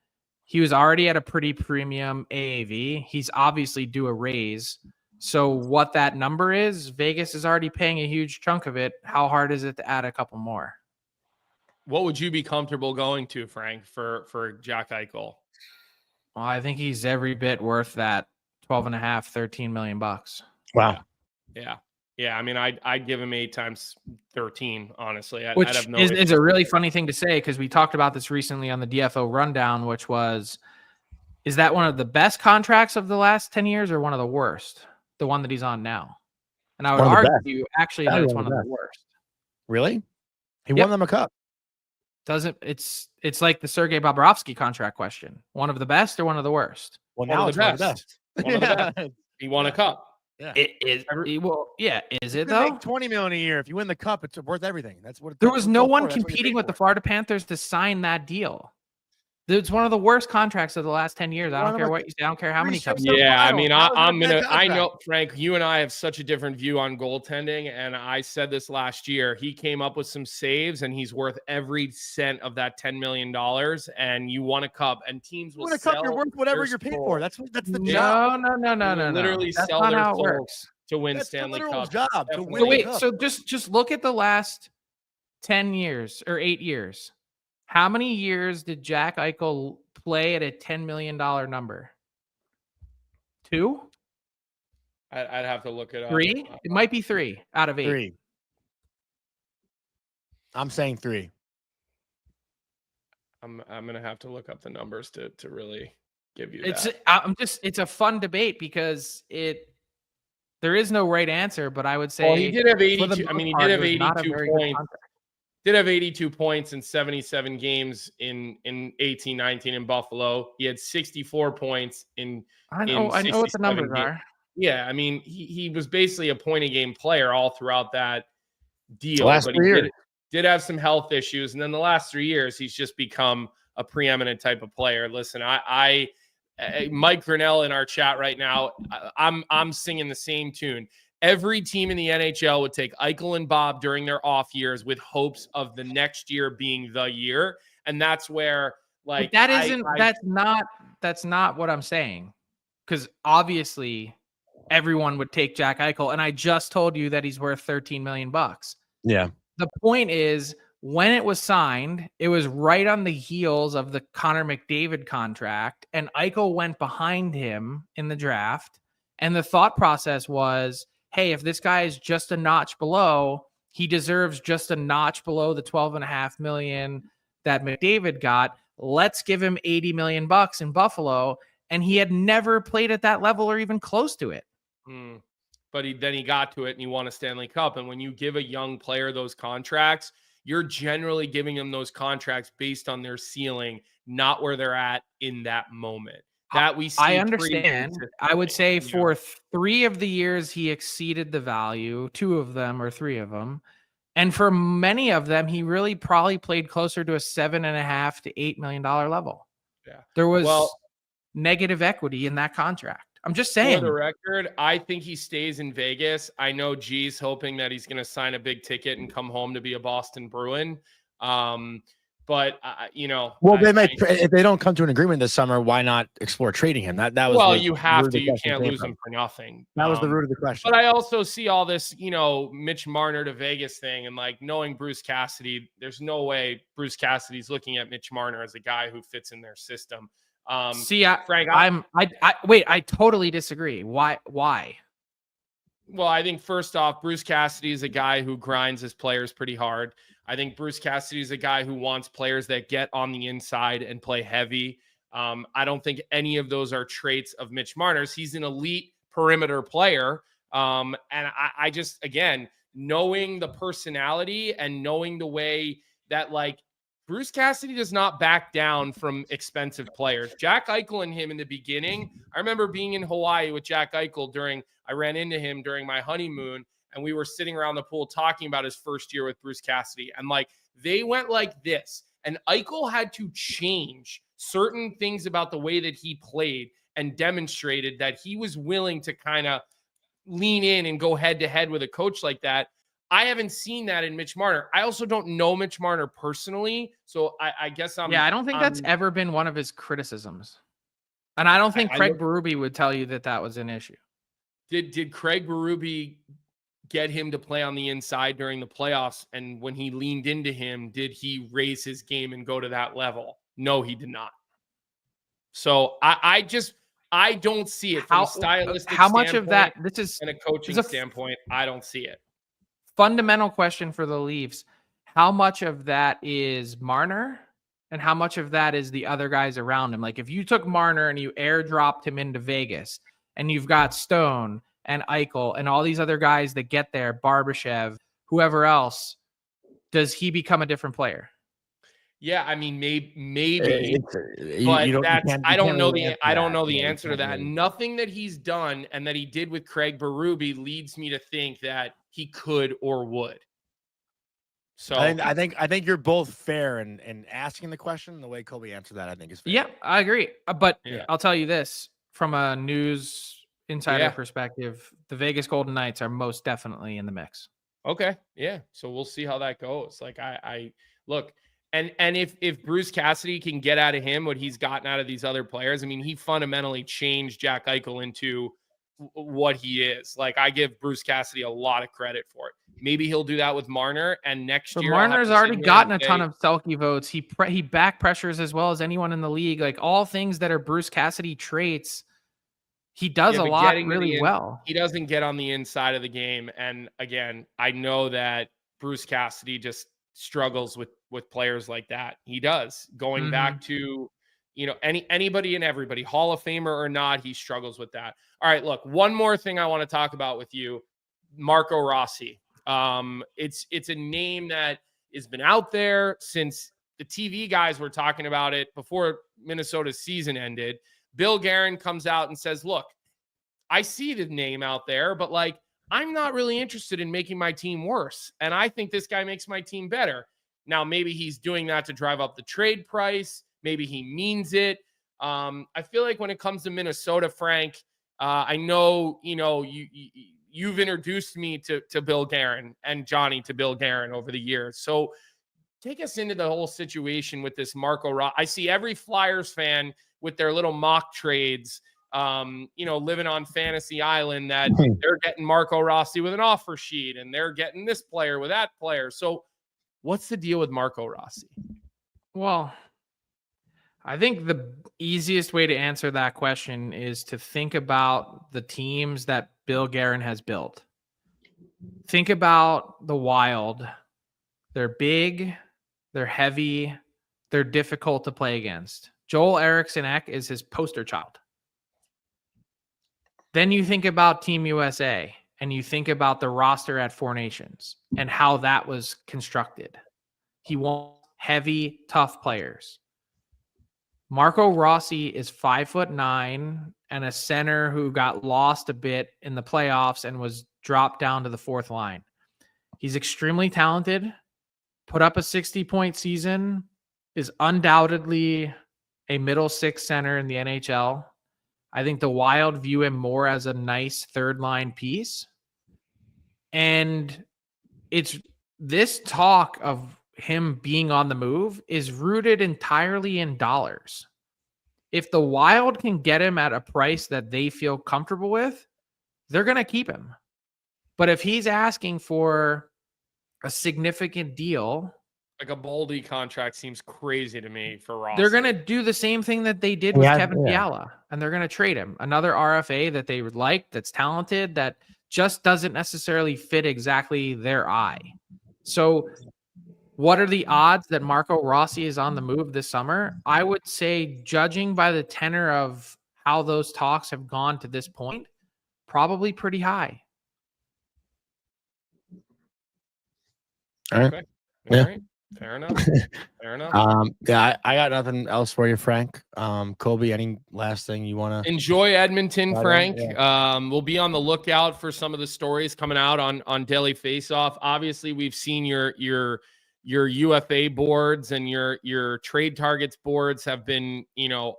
he was already at a pretty premium AAV. He's obviously due a raise. So what that number is, Vegas is already paying a huge chunk of it. How hard is it to add a couple more? What would you be comfortable going to, Frank, for Jack Eichel? Well, I think he's every bit worth that 12.5, 13 million bucks. Wow. Yeah. I mean, I'd give him 8 times 13, honestly. Which I'd have no is a really funny thing to say, because we talked about this recently on the DFO rundown, which was, is that one of the best contracts of the last 10 years or one of the worst? The one that he's on now. And I would argue actually that it's one of the worst. Really? He won them a cup. It's like the Sergei Bobrovsky contract question. One of the best or one of the worst? Well, now it's one of the best. One of the best. He won a cup. Yeah. Is it you though? Make $20 million a year. If you win the cup, it's worth everything. That's what. There was no one competing with the Florida Panthers to sign that deal. It's one of the worst contracts of the last 10 years. I don't care what you say. I don't care how many cups. Yeah, I mean, I know, Frank, you and I have such a different view on goaltending. And I said this last year. He came up with some saves and he's worth every cent of that $10 million. And you won a cup, and teams will sell. Cup, you're worth whatever you're paid for. That's the job. No. Literally That's sell not their how it souls works to win That's Stanley the Cup. job. To win So wait, cup. so just look at the last 10 years or 8 years. How many years did Jack Eichel play at a $10 million number? 2? I'd have to look it up. 3? It might be 3 out of 8. 3. I'm saying 3. I'm gonna have to look up the numbers to really give you that. It's a fun debate because there is no right answer, but I would say he did have 82. I mean, he did have 82 points. Did have 82 points in 77 games in 18-19 in Buffalo. He had 64 points in I know what the numbers are. Yeah, I mean, he was basically a point a game player all throughout that deal. Last 3 years. Did have some health issues, and then the last 3 years he's just become a preeminent type of player. Listen, Mike Grinnell in our chat right now, I'm singing the same tune. Every team in the NHL would take Eichel and Bob during their off years with hopes of the next year being the year. And that's where, like, that's not what I'm saying. Because obviously everyone would take Jack Eichel. And I just told you that he's worth 13 million bucks. Yeah. The point is, when it was signed, it was right on the heels of the Connor McDavid contract. And Eichel went behind him in the draft. And the thought process was, hey, if this guy is just a notch below, he deserves just a notch below the 12.5 million that McDavid got. Let's give him 80 million bucks in Buffalo. And he had never played at that level or even close to it. But then he got to it and he won a Stanley Cup. And when you give a young player those contracts, you're generally giving them those contracts based on their ceiling, not where they're at in that moment. That we see. I understand. I would say for 3 of the years he exceeded the value, 2 of them or 3 of them. And for many of them, he really probably played closer to a $7.5 to $8 million level. Yeah. There was negative equity in that contract. I'm just saying. For the record, I think he stays in Vegas. I know G's hoping that he's going to sign a big ticket and come home to be a Boston Bruin. But if they don't come to an agreement this summer, why not explore trading him? That was you have to. You can't lose him for nothing. That was the root of the question. But I also see all this, Mitch Marner to Vegas thing, and like knowing Bruce Cassidy, there's no way Bruce Cassidy's looking at Mitch Marner as a guy who fits in their system. Frank, I totally disagree. Why? Well, I think first off, Bruce Cassidy is a guy who grinds his players pretty hard. I think Bruce Cassidy is a guy who wants players that get on the inside and play heavy. I don't think any of those are traits of Mitch Marner's. He's an elite perimeter player. And I just, again, knowing the personality and knowing the way that, like, Bruce Cassidy does not back down from expensive players. Jack Eichel and him in the beginning, I remember being in Hawaii with Jack Eichel I ran into him during my honeymoon, and we were sitting around the pool talking about his first year with Bruce Cassidy. And like, they went like this, and Eichel had to change certain things about the way that he played and demonstrated that he was willing to kind of lean in and go head to head with a coach like that. I haven't seen that in Mitch Marner. I also don't know Mitch Marner personally, so I guess I don't think that's ever been one of his criticisms. And I don't think Craig Berube would tell you that was an issue. Did Craig Berube get him to play on the inside during the playoffs? And when he leaned into him, did he raise his game and go to that level? No, he did not. So I don't see it from a stylistic how much of that this is and a coaching standpoint. I don't see it. Fundamental question for the Leafs. How much of that is Marner and how much of that is the other guys around him? Like if you took Marner and you airdropped him into Vegas and you've got Stone and Eichel and all these other guys that get there, Barbashev, whoever else, does he become a different player? Yeah, I mean, maybe, but I don't know the answer to that. Nothing that he's done and that he did with Craig Berube leads me to think that he could or would. So I think you're both fair in asking the question. The way Colby answered that, I think is fair. Yeah, I agree. But I'll tell you this from a news insider perspective: the Vegas Golden Knights are most definitely in the mix. Okay, yeah. So we'll see how that goes. Like I look. And if Bruce Cassidy can get out of him what he's gotten out of these other players, I mean, he fundamentally changed Jack Eichel into what he is. Like, I give Bruce Cassidy a lot of credit for it. Maybe he'll do that with Marner, and next year Marner's already gotten a ton of Selke votes. He back pressures as well as anyone in the league. Like all things that are Bruce Cassidy traits, he does a lot really well. He doesn't get on the inside of the game, and again, I know that Bruce Cassidy just struggles with players like that. He does. Going back to, anybody and everybody, Hall of Famer or not, he struggles with that. All right, look, one more thing I want to talk about with you, Marco Rossi. It's a name that has been out there since the TV guys were talking about it before Minnesota's season ended. Bill Guerin comes out and says, look, I see the name out there, but like, I'm not really interested in making my team worse. And I think this guy makes my team better. Now, maybe he's doing that to drive up the trade price. Maybe he means it. I feel like when it comes to Minnesota, Frank, I know, you've introduced me to Bill Guerin and Johnny to Bill Guerin over the years. So take us into the whole situation with this Marco Rossi. I see every Flyers fan with their little mock trades, living on Fantasy Island, that they're getting Marco Rossi with an offer sheet and they're getting this player with that player. So what's the deal with Marco Rossi? Well, I think the easiest way to answer that question is to think about the teams that Bill Guerin has built. Think about the Wild. They're big, they're heavy, they're difficult to play against. Joel Eriksson-Ek is his poster child. Then you think about Team USA and you think about the roster at Four Nations and how that was constructed. He wants heavy, tough players. Marco Rossi is 5'9" and a center who got lost a bit in the playoffs and was dropped down to the fourth line. He's extremely talented, put up a 60-point season, is undoubtedly a middle six center in the NHL. I think the Wild view him more as a nice third line piece. And it's this talk of him being on the move is rooted entirely in dollars. If the Wild can get him at a price that they feel comfortable with, they're going to keep him. But if he's asking for a significant deal, like a Boldy contract seems crazy to me for Rossi. They're going to do the same thing that they did with Kevin Fiala, and they're going to trade him. Another RFA that they would like, that's talented, that just doesn't necessarily fit exactly their eye. So what are the odds that Marco Rossi is on the move this summer? I would say, judging by the tenor of how those talks have gone to this point, probably pretty high. All right. Okay. Yeah. All right. Fair enough. Fair enough. I got nothing else for you, Frank. Colby, any last thing you want to enjoy Edmonton, Frank? Yeah. We'll be on the lookout for some of the stories coming out on Daily Faceoff. Obviously, we've seen your your UFA boards and your trade targets boards have been,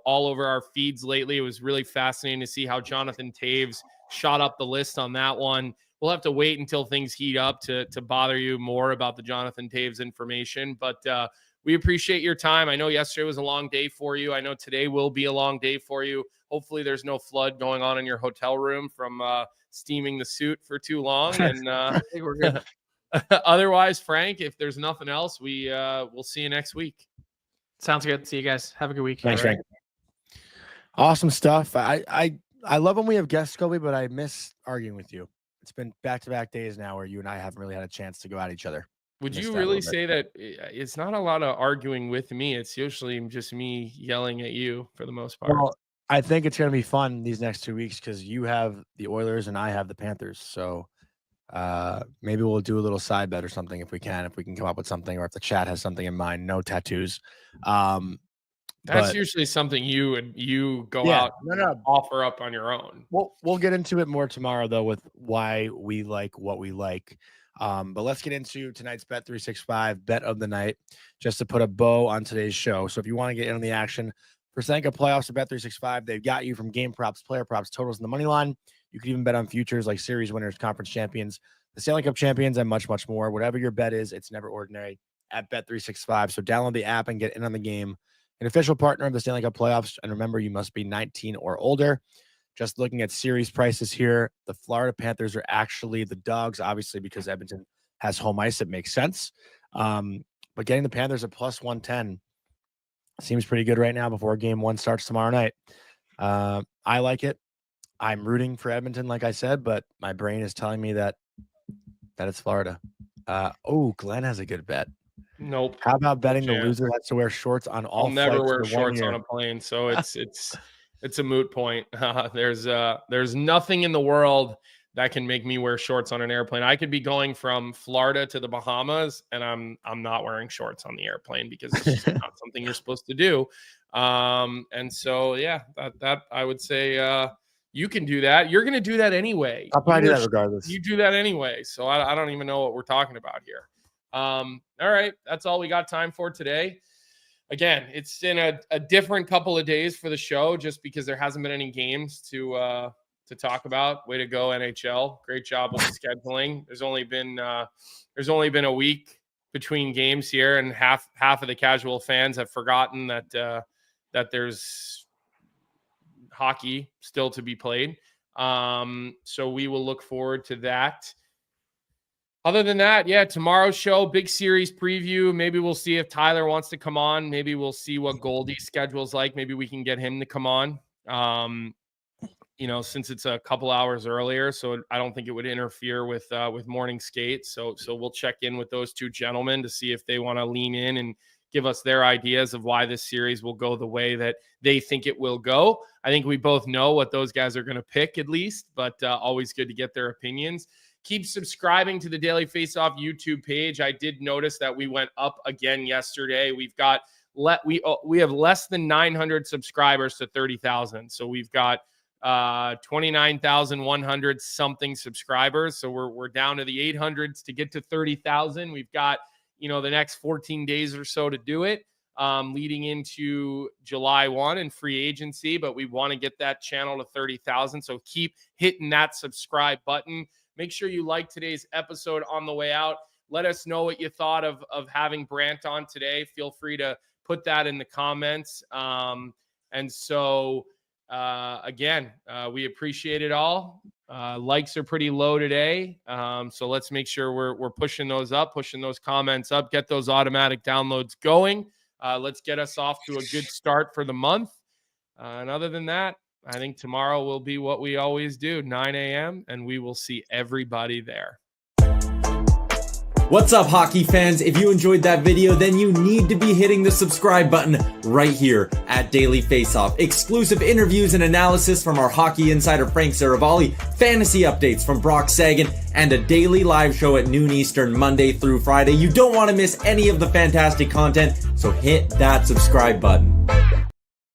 all over our feeds lately. It was really fascinating to see how Jonathan Toews shot up the list on that one. We'll have to wait until things heat up to bother you more about the Jonathan Toews information, but we appreciate your time. I know yesterday was a long day for you. I know today will be a long day for you. Hopefully there's no flood going on in your hotel room from steaming the suit for too long. And I think we're good. Otherwise, Frank, if there's nothing else, we'll see you next week. Sounds good. See you guys. Have a good week. Thanks, Frank. Awesome stuff. I love when we have guests, Colby, but I miss arguing with you. It's been back-to-back days now where you and I haven't really had a chance to go at each other. Would you really say that it's not a lot of arguing with me? It's usually just me yelling at you for the most part. Well, I think it's going to be fun these next 2 weeks because you have the Oilers and I have the Panthers. So maybe we'll do a little side bet or something if we can come up with something, or if the chat has something in mind. No tattoos. That's usually something you go out and offer up on your own. We'll get into it more tomorrow, though, with why we like what we like. But let's get into tonight's Bet365 bet of the night, just to put a bow on today's show. So if you want to get in on the action for Stanley Cup playoffs at Bet365, they've got you from game props, player props, totals, and the money line. You can even bet on futures like series winners, conference champions, the Stanley Cup champions, and much, much more. Whatever your bet is, it's never ordinary at Bet365. So download the app and get in on the game. An official partner of the Stanley Cup playoffs. And remember, you must be 19 or older. Just looking at series prices here, the Florida Panthers are actually the dogs, obviously, because Edmonton has home ice. It makes sense. But getting the Panthers at plus 110 seems pretty good right now before game one starts tomorrow night. I like it. I'm rooting for Edmonton, like I said, but my brain is telling me that it's Florida. Glenn has a good bet. Nope. How about betting the loser has to wear shorts on all I'll never wear shorts on a plane, so it's a moot point. There's nothing in the world that can make me wear shorts on an airplane. I could be going from Florida to the Bahamas, and I'm not wearing shorts on the airplane because it's just not something you're supposed to do. And so that I would say you can do that. You're going to do that anyway. I'll probably do that regardless. You do that anyway, so I don't even know what we're talking about here. All right, that's all we got time for today. Again, it's in a different couple of days for the show just because there hasn't been any games to talk about. Way to go, NHL. Great job with the scheduling. There's only been a week between games here, and half of the casual fans have forgotten that there's hockey still to be played. So we will look forward to that. Other than that, tomorrow's show, big series preview. Maybe we'll see if Tyler wants to come on. Maybe we'll see what Goldie's schedule's like. Maybe we can get him to come on, since it's a couple hours earlier. So I don't think it would interfere with morning skate. So we'll check in with those two gentlemen to see if they want to lean in and give us their ideas of why this series will go the way that they think it will go. I think we both know what those guys are going to pick at least, but always good to get their opinions. Keep subscribing to the Daily Faceoff YouTube page. I did notice that we went up again yesterday. We've got we have less than 900 subscribers to 30,000. So we've got 29,100 something subscribers. So we're down to the 800s to get to 30,000. We've got the next 14 days or so to do it, leading into July 1 and free agency. But we want to get that channel to 30,000. So keep hitting that subscribe button. Make sure you like today's episode on the way out. Let us know what you thought of having Brant on today. Feel free to put that in the comments. Again, we appreciate it all. Likes are pretty low today. So let's make sure we're pushing those up, pushing those comments up, get those automatic downloads going. Let's get us off to a good start for the month. And other than that, I think tomorrow will be what we always do, 9 a.m., and we will see everybody there. What's up, hockey fans? If you enjoyed that video, then you need to be hitting the subscribe button right here at Daily Faceoff. Exclusive interviews and analysis from our hockey insider Frank Seravalli, fantasy updates from Brock Sagan, and a daily live show at noon Eastern, Monday through Friday. You don't want to miss any of the fantastic content, so hit that subscribe button.